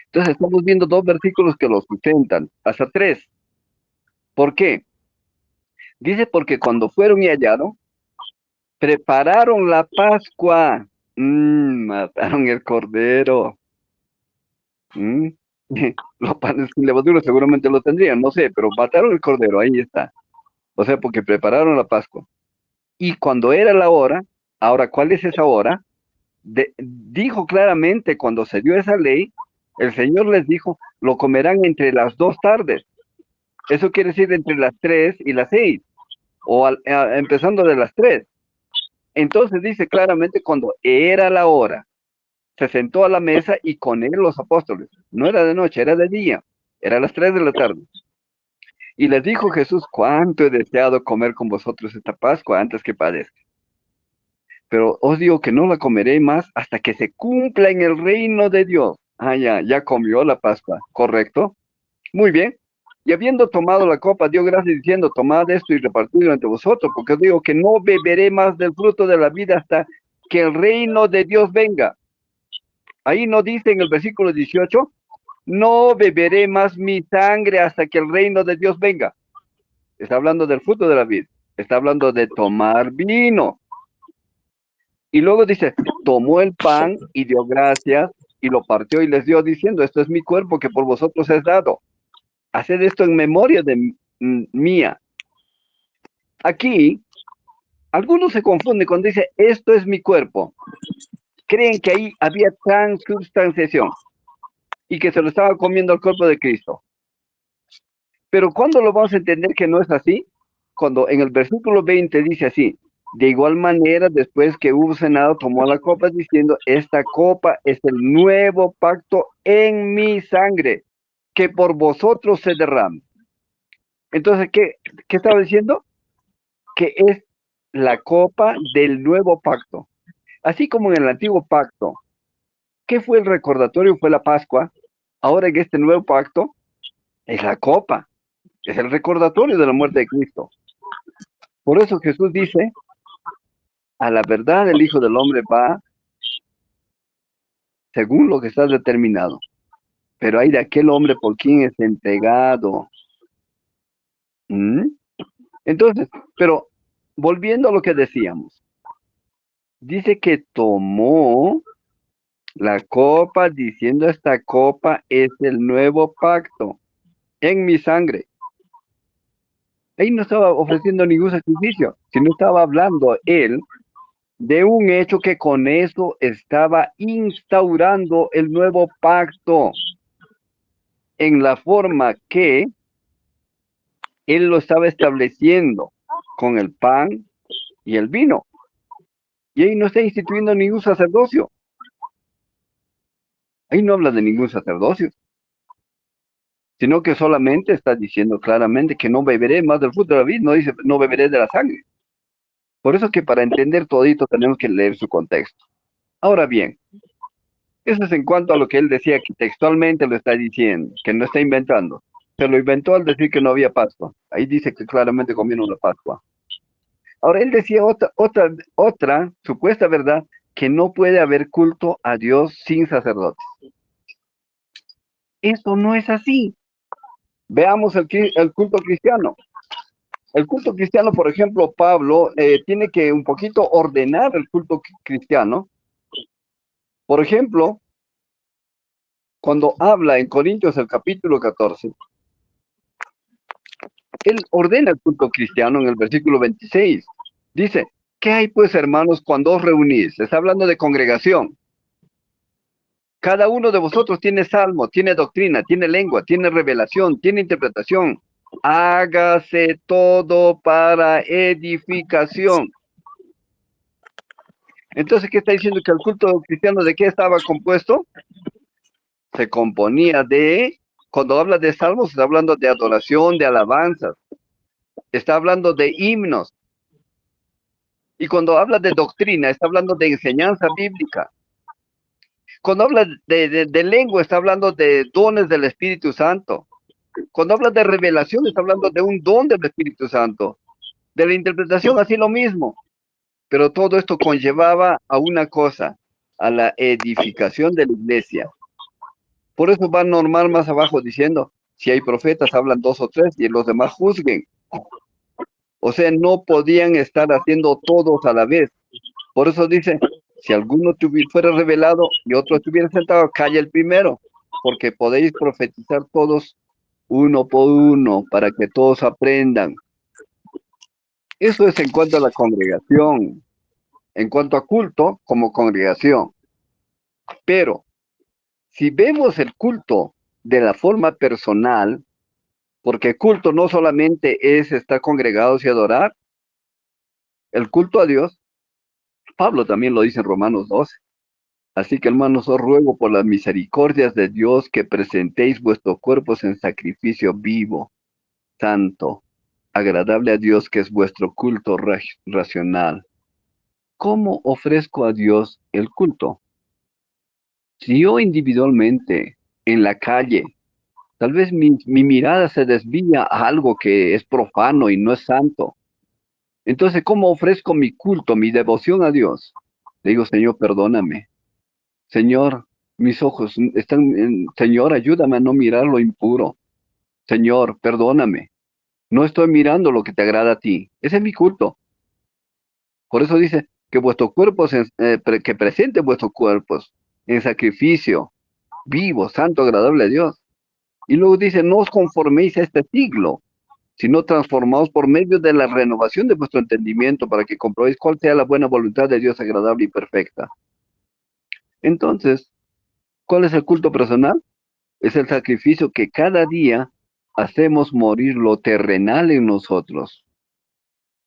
Entonces estamos viendo dos versículos que lo sustentan, hasta tres. ¿Por qué? Dice, porque cuando fueron y hallaron, prepararon la Pascua. Mataron el cordero. Los panes sin levadura seguramente lo tendrían, no sé, pero mataron el cordero, ahí está. O sea, porque prepararon la Pascua. Y cuando era la hora, ahora, ¿cuál es esa hora? Dijo claramente cuando se dio esa ley, el Señor les dijo, lo comerán entre las 2 tardes. Eso quiere decir entre las 3 y las 6, o empezando de las 3. Entonces dice claramente cuando era la hora, se sentó a la mesa y con él los apóstoles. No era de noche, era de día. Era las 3 de la tarde. Y les dijo Jesús, cuánto he deseado comer con vosotros esta Pascua antes que padezca. Pero os digo que no la comeré más hasta que se cumpla en el reino de Dios. Ah, ya comió la Pascua, ¿correcto? Muy bien. Y habiendo tomado la copa, dio gracias diciendo, tomad esto y repartidlo entre vosotros, porque os digo que no beberé más del fruto de la vida hasta que el reino de Dios venga. Ahí no dice en el versículo 18, no beberé más mi sangre hasta que el reino de Dios venga. Está hablando del fruto de la vida. Está hablando de tomar vino. Y luego dice, tomó el pan y dio gracias y lo partió y les dio diciendo, esto es mi cuerpo que por vosotros es dado. Haced esto en memoria de mía. Aquí, algunos se confunden cuando dice, esto es mi cuerpo. Creen que ahí había transubstanciación y que se lo estaba comiendo al cuerpo de Cristo. Pero ¿cuándo lo vamos a entender que no es así? Cuando en el versículo 20 dice así, de igual manera, después que hubo cenado, tomó la copa diciendo, esta copa es el nuevo pacto en mi sangre, que por vosotros se derrama. Entonces, ¿qué estaba diciendo? Que es la copa del nuevo pacto. Así como en el antiguo pacto, ¿qué fue el recordatorio? Fue la Pascua. Ahora en este nuevo pacto, es la copa. Es el recordatorio de la muerte de Cristo. Por eso Jesús dice, a la verdad el Hijo del Hombre va según lo que está determinado. Pero hay de aquel hombre por quien es entregado. Entonces, pero volviendo a lo que decíamos, dice que tomó la copa diciendo, esta copa es el nuevo pacto en mi sangre. Ahí no estaba ofreciendo ningún sacrificio, sino estaba hablando él de un hecho que con eso estaba instaurando el nuevo pacto en la forma que él lo estaba estableciendo con el pan y el vino. Y ahí no está instituyendo ningún sacerdocio. Ahí no habla de ningún sacerdocio, sino que solamente está diciendo claramente que no beberé más del fruto de la vid, no dice no beberé de la sangre. Por eso que para entender todito tenemos que leer su contexto. Ahora bien, eso es en cuanto a lo que él decía, que textualmente lo está diciendo, que no está inventando. Se lo inventó al decir que no había Pascua. Ahí dice que claramente comieron la Pascua. Ahora, él decía otra supuesta verdad, que no puede haber culto a Dios sin sacerdotes. Esto no es así. Veamos el culto cristiano. El culto cristiano, por ejemplo, Pablo tiene que un poquito ordenar el culto cristiano. Por ejemplo, cuando habla en Corintios el capítulo 14, él ordena el culto cristiano en el versículo 26. Dice, ¿qué hay pues, hermanos, cuando os reunís? Está hablando de congregación. Cada uno de vosotros tiene salmo, tiene doctrina, tiene lengua, tiene revelación, tiene interpretación. Hágase todo para edificación. Entonces, ¿qué está diciendo? Que el culto cristiano, ¿de qué estaba compuesto? Se componía de, cuando habla de salmos, está hablando de adoración, de alabanzas. Está hablando de himnos. Y cuando habla de doctrina, está hablando de enseñanza bíblica. Cuando habla de lengua, está hablando de dones del Espíritu Santo. Cuando habla de revelación, está hablando de un don del Espíritu Santo. De la interpretación, así lo mismo. Pero todo esto conllevaba a una cosa, a la edificación de la iglesia. Por eso va normal más abajo diciendo, si hay profetas, hablan 2 o 3 y los demás juzguen. O sea, no podían estar haciendo todos a la vez. Por eso dice, si alguno fuera revelado y otro estuviera sentado, calla el primero, porque podéis profetizar todos uno por uno, para que todos aprendan. Eso es en cuanto a la congregación, en cuanto a culto como congregación. Pero, si vemos el culto de la forma personal, porque culto no solamente es estar congregados y adorar, el culto a Dios, Pablo también lo dice en Romanos 12. Así que, hermanos, os ruego por las misericordias de Dios que presentéis vuestros cuerpos en sacrificio vivo, santo, agradable a Dios, que es vuestro culto racional. ¿Cómo ofrezco a Dios el culto? Si yo individualmente, en la calle, tal vez mi mirada se desvía a algo que es profano y no es santo. Entonces, ¿cómo ofrezco mi culto, mi devoción a Dios? Le digo, Señor, perdóname. Señor, mis ojos están, Señor, ayúdame a no mirar lo impuro. Señor, perdóname. No estoy mirando lo que te agrada a ti. Ese es mi culto. Por eso dice que vuestros cuerpos, que presenten vuestros cuerpos en sacrificio, vivo, santo, agradable a Dios. Y luego dice, no os conforméis a este siglo, sino transformaos por medio de la renovación de vuestro entendimiento, para que comprobéis cuál sea la buena voluntad de Dios, agradable y perfecta. Entonces, ¿cuál es el culto personal? Es el sacrificio que cada día hacemos morir lo terrenal en nosotros.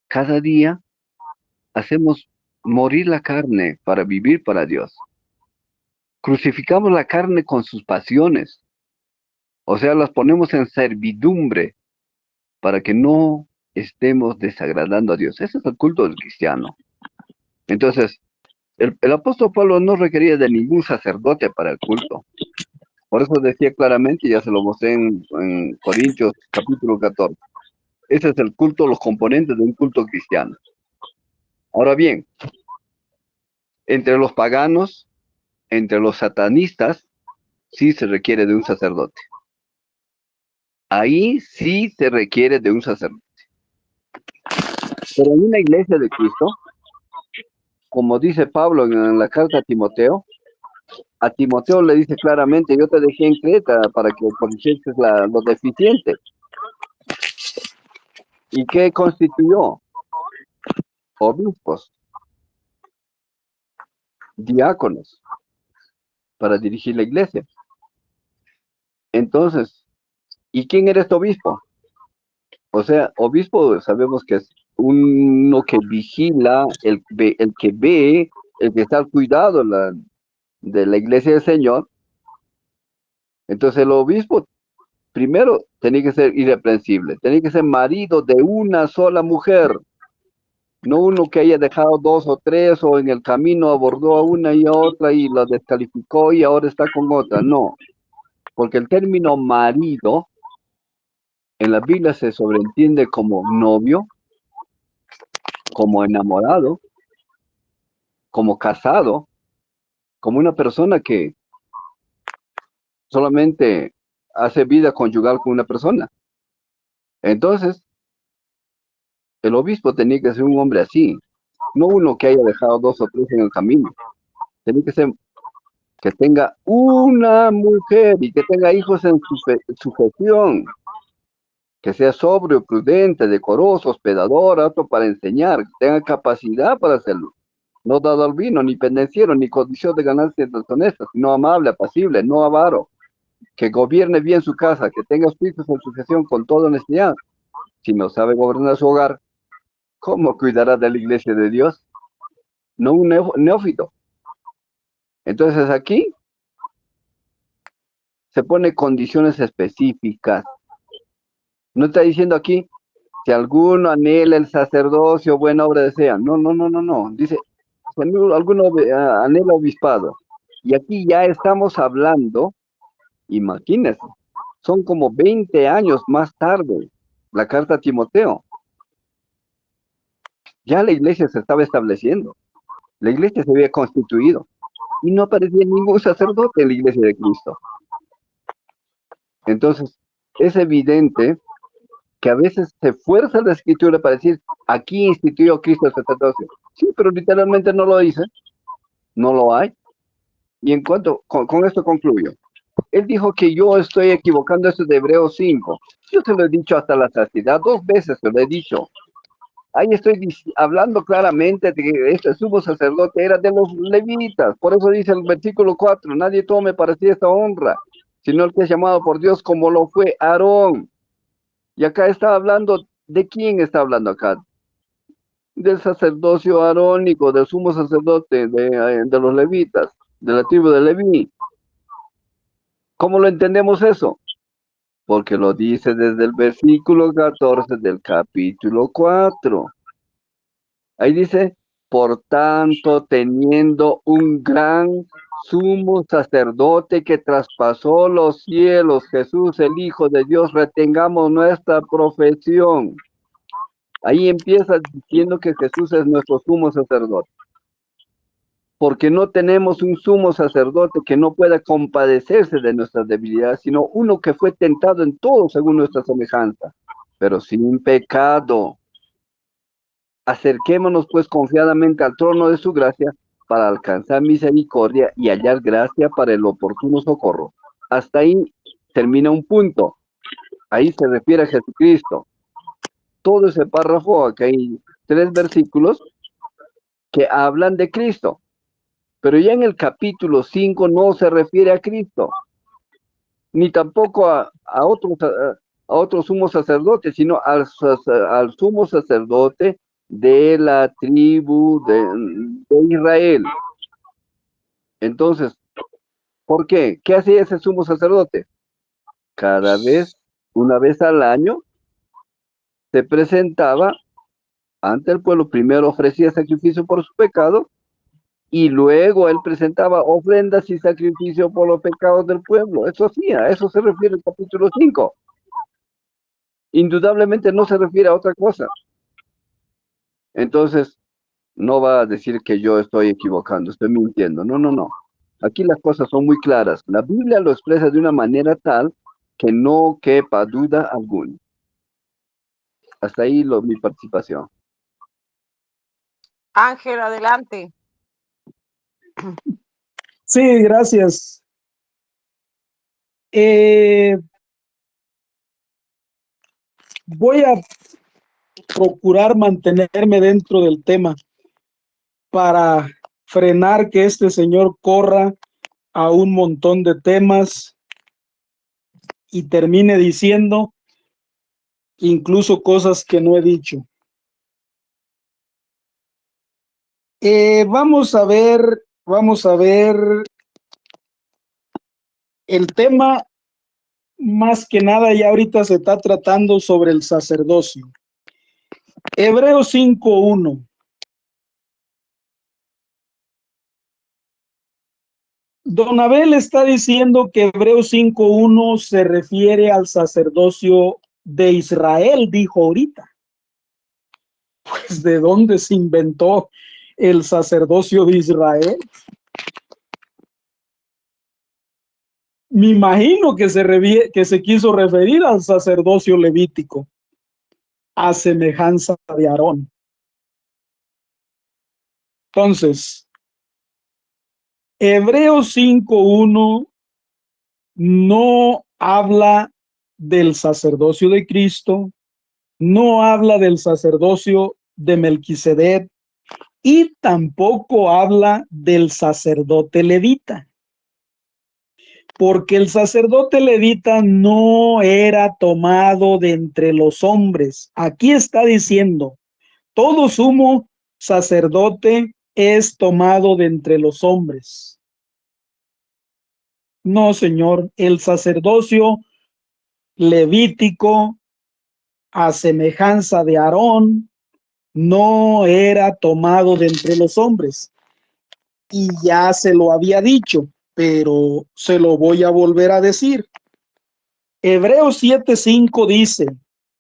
Cada día hacemos morir la carne para vivir para Dios. Crucificamos la carne con sus pasiones. O sea, las ponemos en servidumbre para que no estemos desagradando a Dios. Ese es el culto del cristiano. Entonces, el apóstol Pablo no requería de ningún sacerdote para el culto. Por eso decía claramente, ya se lo mostré en Corintios capítulo 14. Ese es el culto, los componentes de un culto cristiano. Ahora bien, entre los paganos, entre los satanistas, sí se requiere de un sacerdote. Ahí sí se requiere de un sacerdote. Pero en una iglesia de Cristo, como dice Pablo en la carta a Timoteo le dice claramente, yo te dejé en Creta para que corrigieses lo deficiente. ¿Y qué constituyó? Obispos, diáconos, para dirigir la iglesia. Entonces, ¿y quién era este obispo? O sea, obispo sabemos que es uno que vigila, el que ve, el que está al cuidado de la iglesia del Señor. Entonces el obispo primero tenía que ser irreprensible, tenía que ser marido de una sola mujer, no uno que haya dejado 2 o 3 o en el camino abordó a una y a otra y la descalificó y ahora está con otra. No, porque el término marido En la Biblia se sobreentiende como novio, como enamorado, como casado, como una persona que solamente hace vida conyugal con una persona. Entonces, el obispo tenía que ser un hombre así, no uno que haya dejado 2 o 3 en el camino. Tenía que ser que tenga una mujer y que tenga hijos en sujeción, que sea sobrio, prudente, decoroso, hospedador, apto para enseñar, que tenga capacidad para hacerlo. No dado al vino, ni pendenciero, ni codicioso de ganancias deshonestas, sino amable, apacible, no avaro, que gobierne bien su casa, que tenga espíritus en sujeción con toda honestidad. Si no sabe gobernar su hogar, ¿cómo cuidará de la iglesia de Dios? No un neófito. Entonces aquí se pone condiciones específicas. No está diciendo aquí, si alguno anhela el sacerdocio, buena obra desea. No, no, no, no, no. Dice, si alguno anhela obispado. Y aquí ya estamos hablando, imagínense, son como 20 años más tarde, la carta a Timoteo. Ya la iglesia se estaba estableciendo. La iglesia se había constituido. Y no aparecía ningún sacerdote en la iglesia de Cristo. Entonces, es evidente que a veces se fuerza la escritura para decir, aquí instituyó Cristo el sacerdocio. Sí, pero literalmente no lo dice, no lo hay. Y en cuanto, con esto concluyo. Él dijo que yo estoy equivocando esto de Hebreos 5. Yo se lo he dicho hasta la saciedad, 2 veces se lo he dicho. Ahí estoy hablando claramente de que este sumo sacerdote era de los levitas. Por eso dice el versículo 4, nadie tome para sí esta honra, sino el que es llamado por Dios como lo fue Aarón. Y acá está hablando, ¿de quién está hablando acá? Del sacerdocio arónico, del sumo sacerdote, de los levitas, de la tribu de Leví. ¿Cómo lo entendemos eso? Porque lo dice desde el versículo 14 del capítulo 4. Ahí dice, por tanto, teniendo un gran sumo sacerdote que traspasó los cielos, Jesús el Hijo de Dios, retengamos nuestra profesión. Ahí empieza diciendo que Jesús es nuestro sumo sacerdote. Porque no tenemos un sumo sacerdote que no pueda compadecerse de nuestras debilidades, sino uno que fue tentado en todo según nuestra semejanza, pero sin pecado. Acerquémonos pues confiadamente al trono de su gracia para alcanzar misericordia y hallar gracia para el oportuno socorro. Hasta ahí termina un punto. Ahí se refiere a Jesucristo. Todo ese párrafo, acá hay 3 versículos que hablan de Cristo. Pero ya en el capítulo 5 no se refiere a Cristo, ni tampoco a otro sumo sacerdote, sino al sumo sacerdote de la tribu de Israel. Entonces, ¿por qué? ¿Qué hacía ese sumo sacerdote? Cada vez, una vez al año, se presentaba ante el pueblo, primero ofrecía sacrificio por su pecado, y luego él presentaba ofrendas y sacrificio por los pecados del pueblo. Eso sí, a eso se refiere el capítulo 5. Indudablemente no se refiere a otra cosa. Entonces, no va a decir que yo estoy equivocando, estoy mintiendo. No, no, no. Aquí las cosas son muy claras. La Biblia lo expresa de una manera tal que no quepa duda alguna. Hasta ahí mi participación. Ángel, adelante. Sí, gracias. Voy a procurar mantenerme dentro del tema para frenar que este señor corra a un montón de temas y termine diciendo incluso cosas que no he dicho. Vamos a ver el tema. Más que nada ya ahorita se está tratando sobre el sacerdocio. Hebreos 5:1. Don Abel está diciendo que Hebreos 5:1 se refiere al sacerdocio de Israel, dijo ahorita. Pues, ¿de dónde se inventó el sacerdocio de Israel? Me imagino que se quiso referir al sacerdocio levítico, a semejanza de Aarón. Entonces, Hebreos 5:1 no habla del sacerdocio de Cristo, no habla del sacerdocio de Melquisedec y tampoco habla del sacerdote levita, porque el sacerdote levita no era tomado de entre los hombres. Aquí está diciendo, todo sumo sacerdote es tomado de entre los hombres. No, señor, el sacerdocio levítico, a semejanza de Aarón, no era tomado de entre los hombres. Y ya se lo había dicho, pero se lo voy a volver a decir. Hebreos 7:5 dice,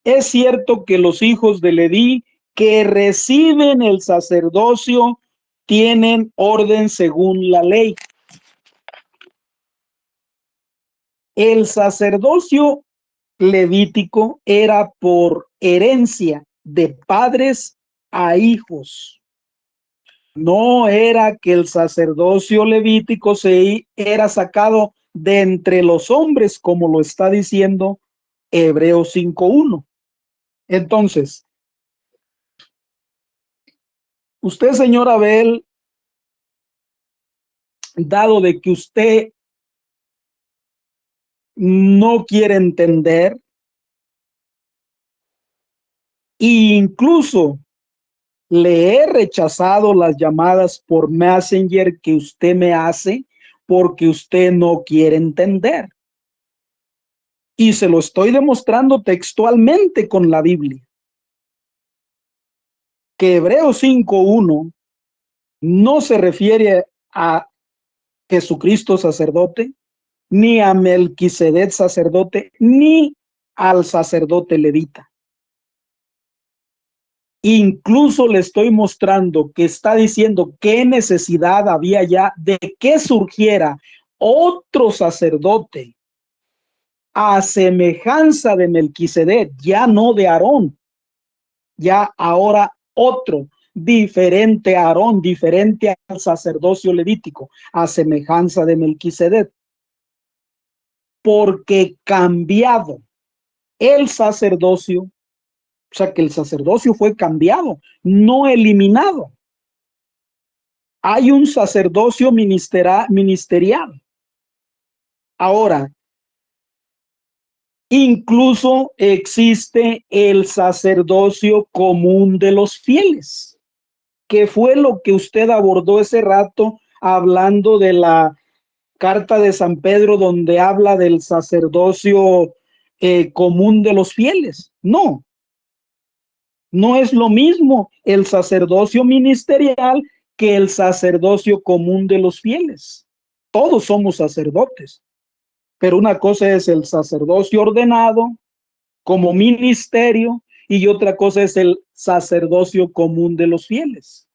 es cierto que los hijos de Leví que reciben el sacerdocio tienen orden según la ley. El sacerdocio levítico era por herencia de padres a hijos. No era que el sacerdocio levítico era sacado de entre los hombres, como lo está diciendo Hebreos 5:1. Entonces, usted, señor Abel, dado de que usted no quiere entender, e incluso le he rechazado las llamadas por Messenger que usted me hace porque usted no quiere entender. Y se lo estoy demostrando textualmente con la Biblia. Que Hebreos 5:1 no se refiere a Jesucristo sacerdote, ni a Melquisedec sacerdote, ni al sacerdote levita. Incluso le estoy mostrando que está diciendo qué necesidad había ya de que surgiera otro sacerdote a semejanza de Melquisedec, ya no de Aarón, ya ahora otro, diferente a Aarón, diferente al sacerdocio levítico, a semejanza de Melquisedec. Porque cambiado el sacerdocio, o sea que el sacerdocio fue cambiado, no eliminado. Hay un sacerdocio ministerial. Ahora, incluso existe el sacerdocio común de los fieles, que fue lo que usted abordó ese rato hablando de la carta de San Pedro, donde habla del sacerdocio común de los fieles. No, no es lo mismo el sacerdocio ministerial que el sacerdocio común de los fieles. Todos somos sacerdotes, pero una cosa es el sacerdocio ordenado como ministerio y otra cosa es el sacerdocio común de los fieles.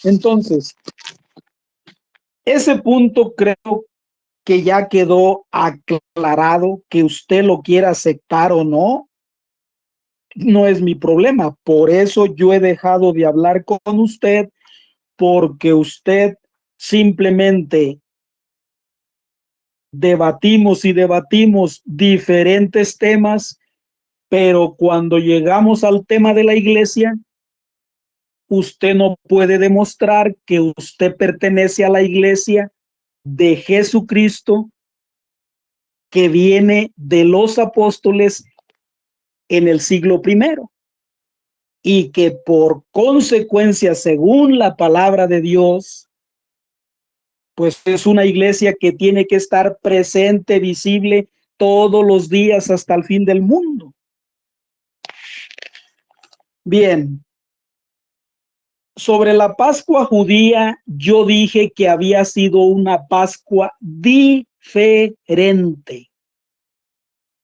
Entonces, ese punto creo que ya quedó aclarado, que usted lo quiera aceptar o no, no es mi problema. Por eso yo he dejado de hablar con usted, porque usted simplemente debatimos y debatimos diferentes temas, pero cuando llegamos al tema de la iglesia, usted no puede demostrar que usted pertenece a la iglesia de Jesucristo, que viene de los apóstoles en el siglo primero, y que por consecuencia, según la palabra de Dios, pues es una iglesia que tiene que estar presente, visible todos los días hasta el fin del mundo. Bien, sobre la Pascua judía, yo dije que había sido una Pascua diferente.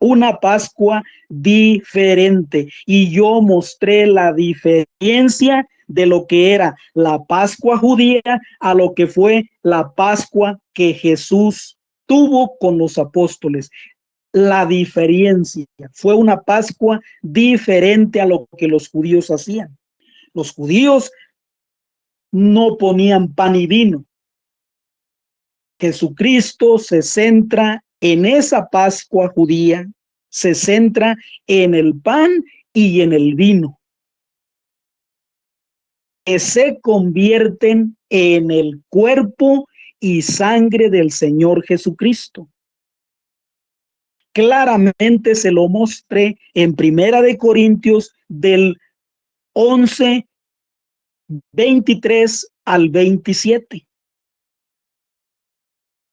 una Pascua diferente. Y yo mostré la diferencia de lo que era la Pascua judía a lo que fue la Pascua que Jesús tuvo con los apóstoles. La diferencia fue una Pascua diferente a lo que los judíos hacían. Los judíos no ponían pan y vino. Jesucristo se centra en esa Pascua judía, se centra en el pan y en el vino, que se convierten en el cuerpo y sangre del Señor Jesucristo. Claramente se lo mostré en Primera de Corintios del 11, 23 al 27.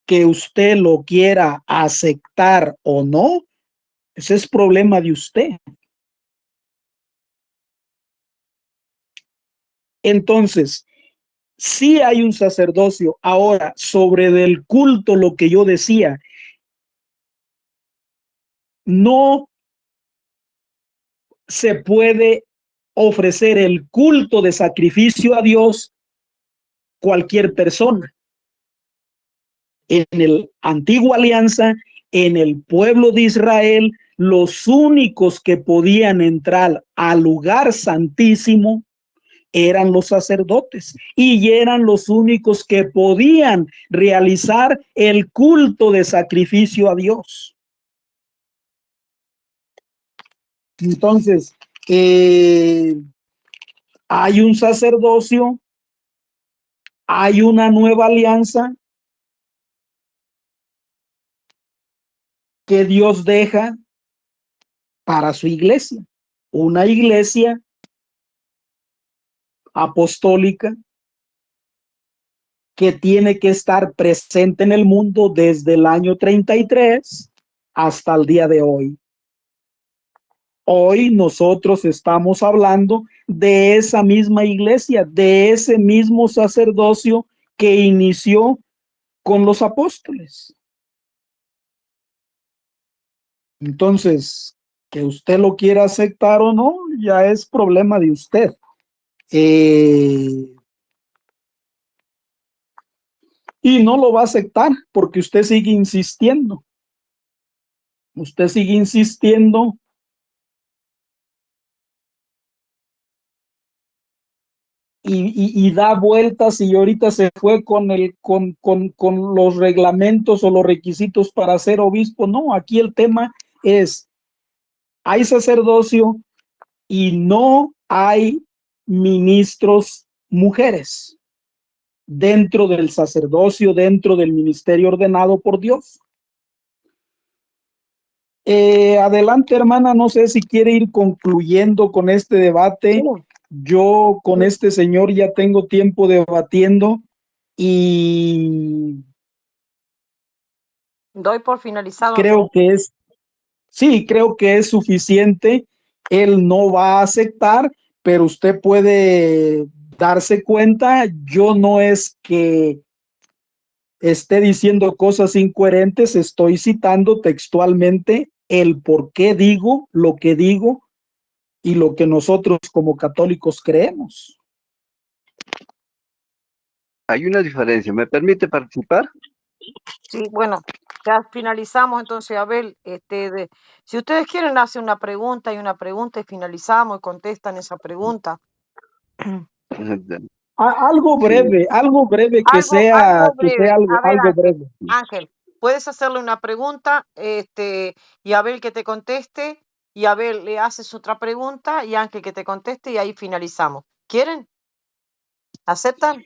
Que usted lo quiera aceptar o no, ese es problema de usted. Entonces, sí hay un sacerdocio. Ahora, sobre del culto, lo que yo decía, no se puede ofrecer el culto de sacrificio a Dios cualquier persona. En el Antigua Alianza, en el pueblo de Israel, los únicos que podían entrar al lugar santísimo eran los sacerdotes y eran los únicos que podían realizar el culto de sacrificio a Dios. Entonces, hay un sacerdocio, hay una nueva alianza que Dios deja para su iglesia, una iglesia apostólica que tiene que estar presente en el mundo desde el año 33 hasta el día de hoy. Hoy nosotros estamos hablando de esa misma iglesia, de ese mismo sacerdocio que inició con los apóstoles. Entonces, que usted lo quiera aceptar o no, ya es problema de usted. Y no lo va a aceptar porque usted sigue insistiendo. Usted sigue insistiendo y da vueltas y ahorita se fue con los reglamentos o los requisitos para ser obispo. No, aquí el tema es, hay sacerdocio y no hay ministros mujeres dentro del sacerdocio, dentro del ministerio ordenado por Dios. Adelante, hermana, no sé si quiere ir concluyendo con este debate. Yo con este señor ya tengo tiempo debatiendo y Doy por finalizado. creo que es, sí, creo que es suficiente. Él no va a aceptar, pero usted puede darse cuenta, yo no es que esté diciendo cosas incoherentes, estoy citando textualmente el por qué digo lo que digo y lo que nosotros como católicos creemos. Hay una diferencia. ¿Me permite participar? Sí, bueno, ya finalizamos entonces, Abel. Si ustedes quieren hacer una pregunta y finalizamos y contestan esa pregunta. Algo breve, Sí. algo breve que sea, Algo breve. A ver, algo breve. Ángel, puedes hacerle una pregunta, y Abel que te conteste, y Abel le haces otra pregunta, y Ángel que te conteste, y ahí finalizamos. ¿Quieren? ¿Aceptan?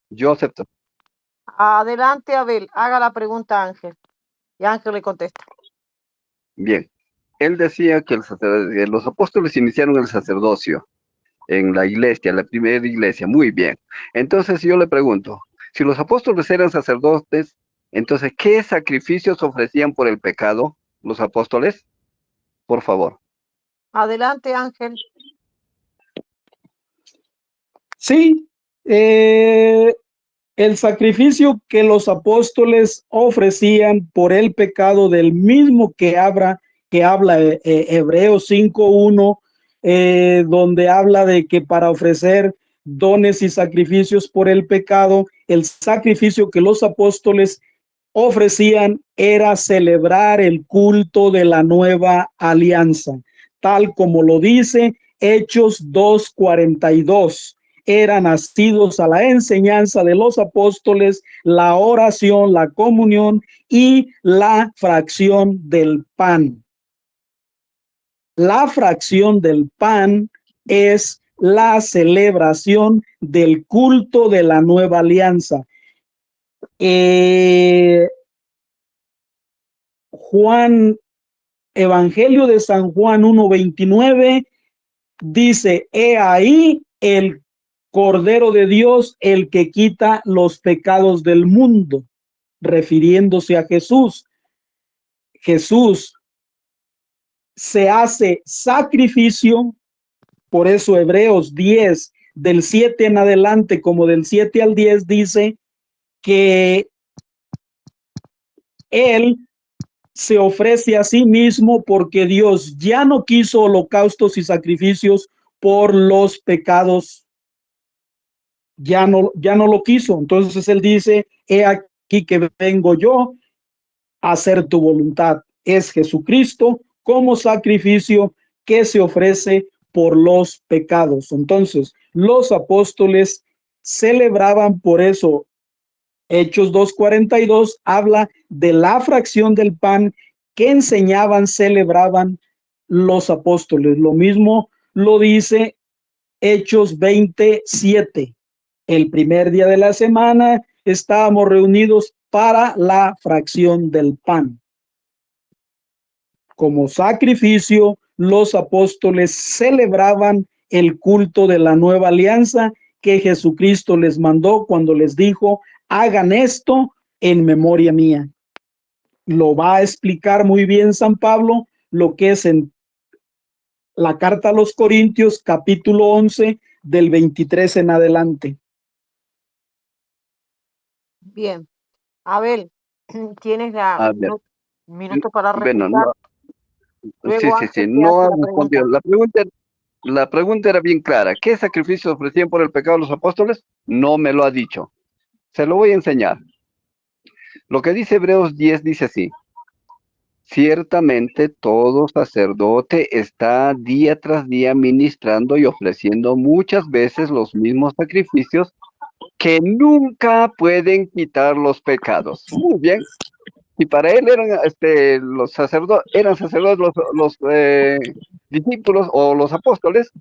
Yo acepto. Adelante, Abel, haga la pregunta a Ángel, y Ángel le contesta. Bien. Él decía que los apóstoles iniciaron el sacerdocio en la iglesia, la primera iglesia. Muy bien. Entonces yo le pregunto, si los apóstoles eran sacerdotes, entonces, ¿qué sacrificios ofrecían por el pecado los apóstoles? Por favor. Adelante, Ángel. Sí, El sacrificio que los apóstoles ofrecían por el pecado del mismo que habla Hebreos 5:1, donde habla de que para ofrecer dones y sacrificios por el pecado, el sacrificio que los apóstoles ofrecían era celebrar el culto de la nueva alianza, tal como lo dice Hechos 2:42. Eran nacidos a la enseñanza de los apóstoles, la oración, la comunión y la fracción del pan. La fracción del pan es la celebración del culto de la nueva alianza. Evangelio de San Juan 1:29 dice: he ahí el Cordero de Dios, el que quita los pecados del mundo, refiriéndose a Jesús. Jesús se hace sacrificio, por eso Hebreos 10, del 7 en adelante, como del 7 al 10, dice que Él se ofrece a sí mismo porque Dios ya no quiso holocaustos y sacrificios por los pecados. Ya no lo quiso. Entonces Él dice: he aquí que vengo yo a hacer tu voluntad. Es Jesucristo como sacrificio que se ofrece por los pecados. Entonces, los apóstoles celebraban, por eso Hechos 2:42 habla de la fracción del pan que enseñaban, celebraban los apóstoles. Lo mismo lo dice Hechos 27. El primer día de la semana estábamos reunidos para la fracción del pan. Como sacrificio, los apóstoles celebraban el culto de la nueva alianza que Jesucristo les mandó cuando les dijo: hagan esto en memoria mía. Lo va a explicar muy bien San Pablo, lo que es en la carta a los Corintios, capítulo 11, del 23 en adelante. Bien. Abel, tienes A ver, minuto para bueno, responder. Luego sí, Ángel te no hace ha la pregunta. respondido. La pregunta era bien clara. ¿Qué sacrificios ofrecían por el pecado los apóstoles? No me lo ha dicho. Se lo voy a enseñar. Lo que dice Hebreos 10 dice así: ciertamente todo sacerdote está día tras día ministrando y ofreciendo muchas veces los mismos sacrificios que nunca pueden quitar los pecados. Muy bien. Y para él eran eran sacerdotes los discípulos o los apóstoles,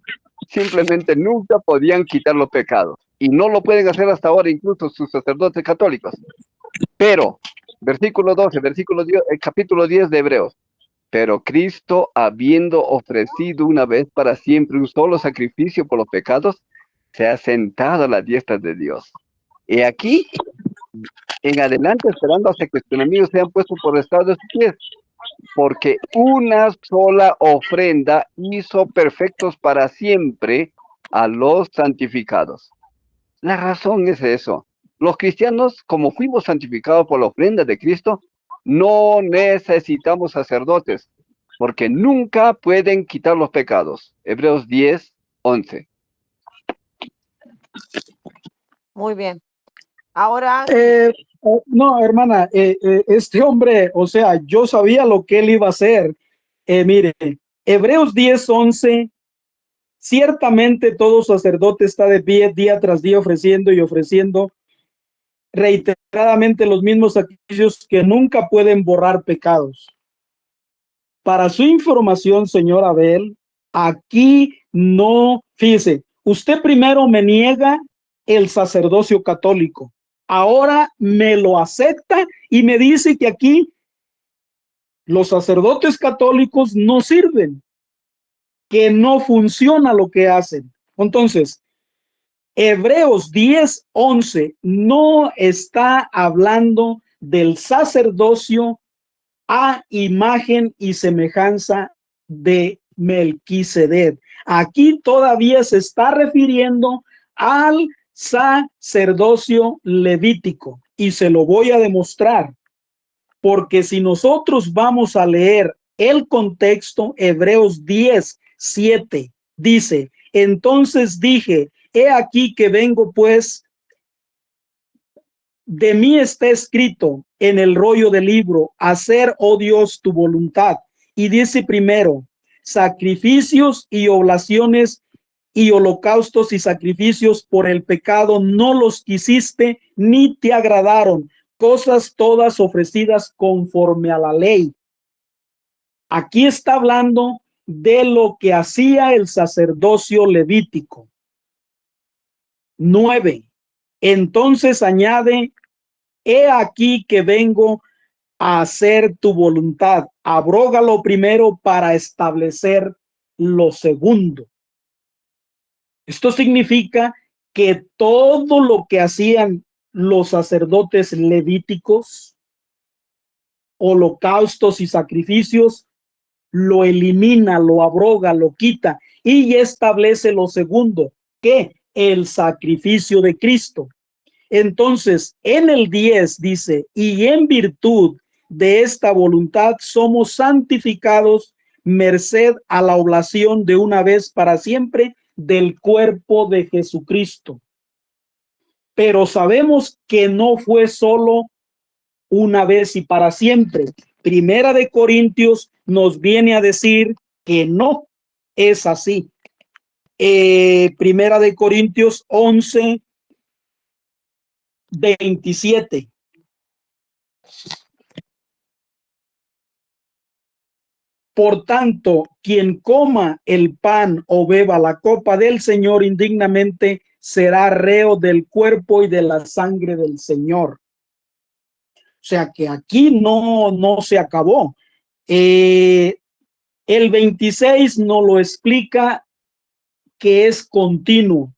simplemente nunca podían quitar los pecados. Y no lo pueden hacer hasta ahora incluso sus sacerdotes católicos. Pero, versículo 12, capítulo 10 de Hebreos. Pero Cristo, habiendo ofrecido una vez para siempre un solo sacrificio por los pecados, se ha sentado a la diestra de Dios. Y aquí, en adelante, esperando hasta que sus enemigos sean puestos por estrado de sus pies, porque una sola ofrenda hizo perfectos para siempre a los santificados. La razón es eso. Los cristianos, como fuimos santificados por la ofrenda de Cristo, no necesitamos sacerdotes, porque nunca pueden quitar los pecados. Hebreos 10, 11. Muy bien. Ahora, No, hermana, este hombre, o sea, yo sabía lo que él iba a hacer. Mire, Hebreos 10:11, ciertamente todo sacerdote está de pie día tras día ofreciendo y ofreciendo reiteradamente los mismos sacrificios que nunca pueden borrar pecados. Para su información, señor Abel, aquí no, fíjese, usted primero me niega el sacerdocio católico. Ahora me lo acepta y me dice que aquí los sacerdotes católicos no sirven, que no funciona lo que hacen. Entonces, Hebreos 10:11 no está hablando del sacerdocio a imagen y semejanza de Melquisedec. Aquí todavía se está refiriendo al sacerdocio levítico. Y se lo voy a demostrar, porque si nosotros vamos a leer el contexto, Hebreos 10:7 dice, entonces dije, he aquí que vengo, pues de mí está escrito en el rollo del libro, hacer, oh Dios, tu voluntad. Y dice primero, sacrificios y oblaciones y holocaustos y sacrificios por el pecado no los quisiste ni te agradaron, cosas todas ofrecidas conforme a la ley. Aquí está hablando de lo que hacía el sacerdocio levítico. 9. Entonces añade, he aquí que vengo a hacer tu voluntad. Abroga lo primero para establecer lo segundo. Esto significa que todo lo que hacían los sacerdotes levíticos, holocaustos y sacrificios, lo elimina, lo abroga, lo quita y establece lo segundo, que el sacrificio de Cristo. Entonces, en el 10 dice, y en virtud de esta voluntad somos santificados merced a la oblación de una vez para siempre del cuerpo de Jesucristo. Pero sabemos que no fue solo una vez y para siempre. Primera de Corintios nos viene a decir que no es así. Primera de Corintios 11:27. Por tanto, quien coma el pan o beba la copa del Señor indignamente será reo del cuerpo y de la sangre del Señor. O sea que aquí no se acabó. El 26 nos lo explica que es continuo.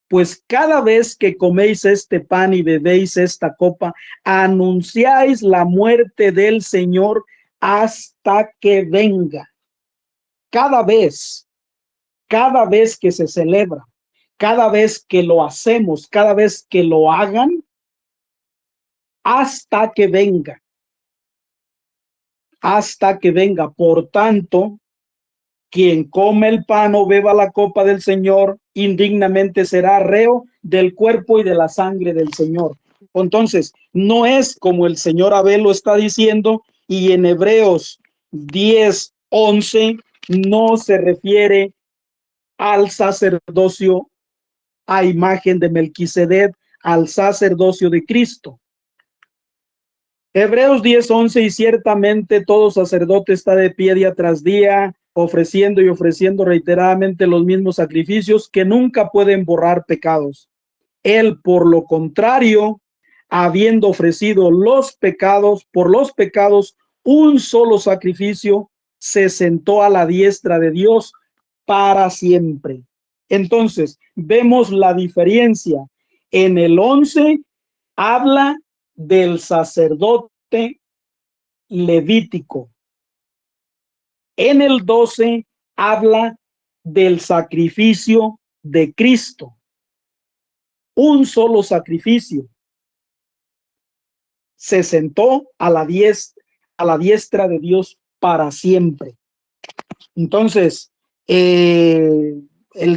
Pues cada vez que coméis este pan y bebéis esta copa, anunciáis la muerte del Señor hasta que venga. Cada vez que se celebra, cada vez que lo hacemos, cada vez que lo hagan, hasta que venga. Hasta que venga. Por tanto, quien come el pan o beba la copa del Señor indignamente será reo del cuerpo y de la sangre del Señor. Entonces, no es como el señor Abel lo está diciendo, y en Hebreos 10:11 no se refiere al sacerdocio a imagen de Melquisedec, al sacerdocio de Cristo. Hebreos 10:11, y ciertamente todo sacerdote está de pie día tras día, ofreciendo y ofreciendo reiteradamente los mismos sacrificios que nunca pueden borrar pecados. Él, por lo contrario, habiendo ofrecido por los pecados, un solo sacrificio, se sentó a la diestra de Dios para siempre. Entonces, vemos la diferencia. En el 11 habla del sacerdote levítico. En el 12 habla del sacrificio de Cristo. Un solo sacrificio. Se sentó a la diestra de Dios para siempre. Entonces, el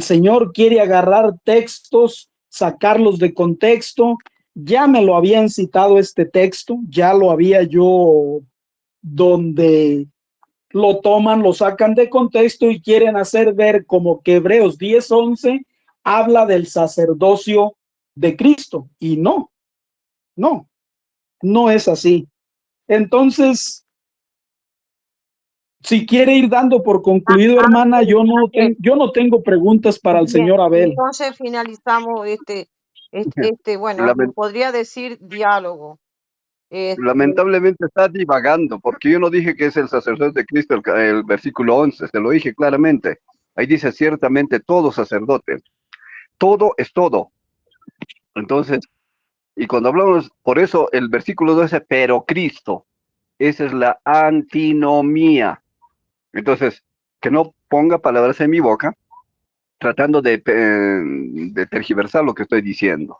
Señor quiere agarrar textos, sacarlos de contexto. Ya me lo habían citado este texto, ya lo había yo, donde lo toman, lo sacan de contexto y quieren hacer ver como que Hebreos 10:11 habla del sacerdocio de Cristo. Y no es así. Entonces, si quiere ir dando por concluido, hermana, yo no tengo preguntas para el Bien, señor Abel. entonces finalizamos bueno, Lament- podría decir diálogo. Lamentablemente está divagando, porque yo no dije que es el sacerdote de Cristo el versículo 11, se lo dije claramente. Ahí dice ciertamente todo sacerdote. Todo es todo. Entonces, y cuando hablamos, por eso el versículo 12, pero Cristo, esa es la antinomía. Entonces, que no ponga palabras en mi boca, tratando de tergiversar lo que estoy diciendo.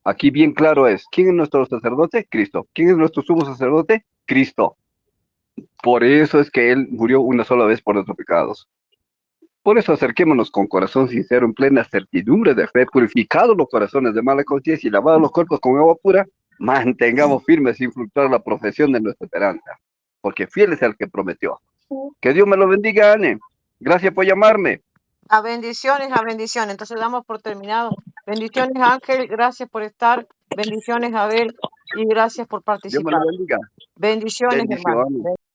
Aquí bien claro es, ¿quién es nuestro sacerdote? Cristo. ¿Quién es nuestro sumo sacerdote? Cristo. Por eso es que Él murió una sola vez por nuestros pecados. Por eso acerquémonos con corazón sincero, en plena certidumbre de fe, purificados los corazones de mala conciencia y lavados los cuerpos con agua pura, mantengamos firmes sin fluctuar la profesión de nuestra esperanza, porque fiel es el que prometió. Que Dios me lo bendiga, Anne. Gracias por llamarme. A bendiciones, a bendiciones. Entonces damos por terminado. Bendiciones, Ángel. Gracias por estar. Bendiciones, Abel. Y gracias por Dios me participar. lo bendiga. Bendiciones, hermano. Bendiciones.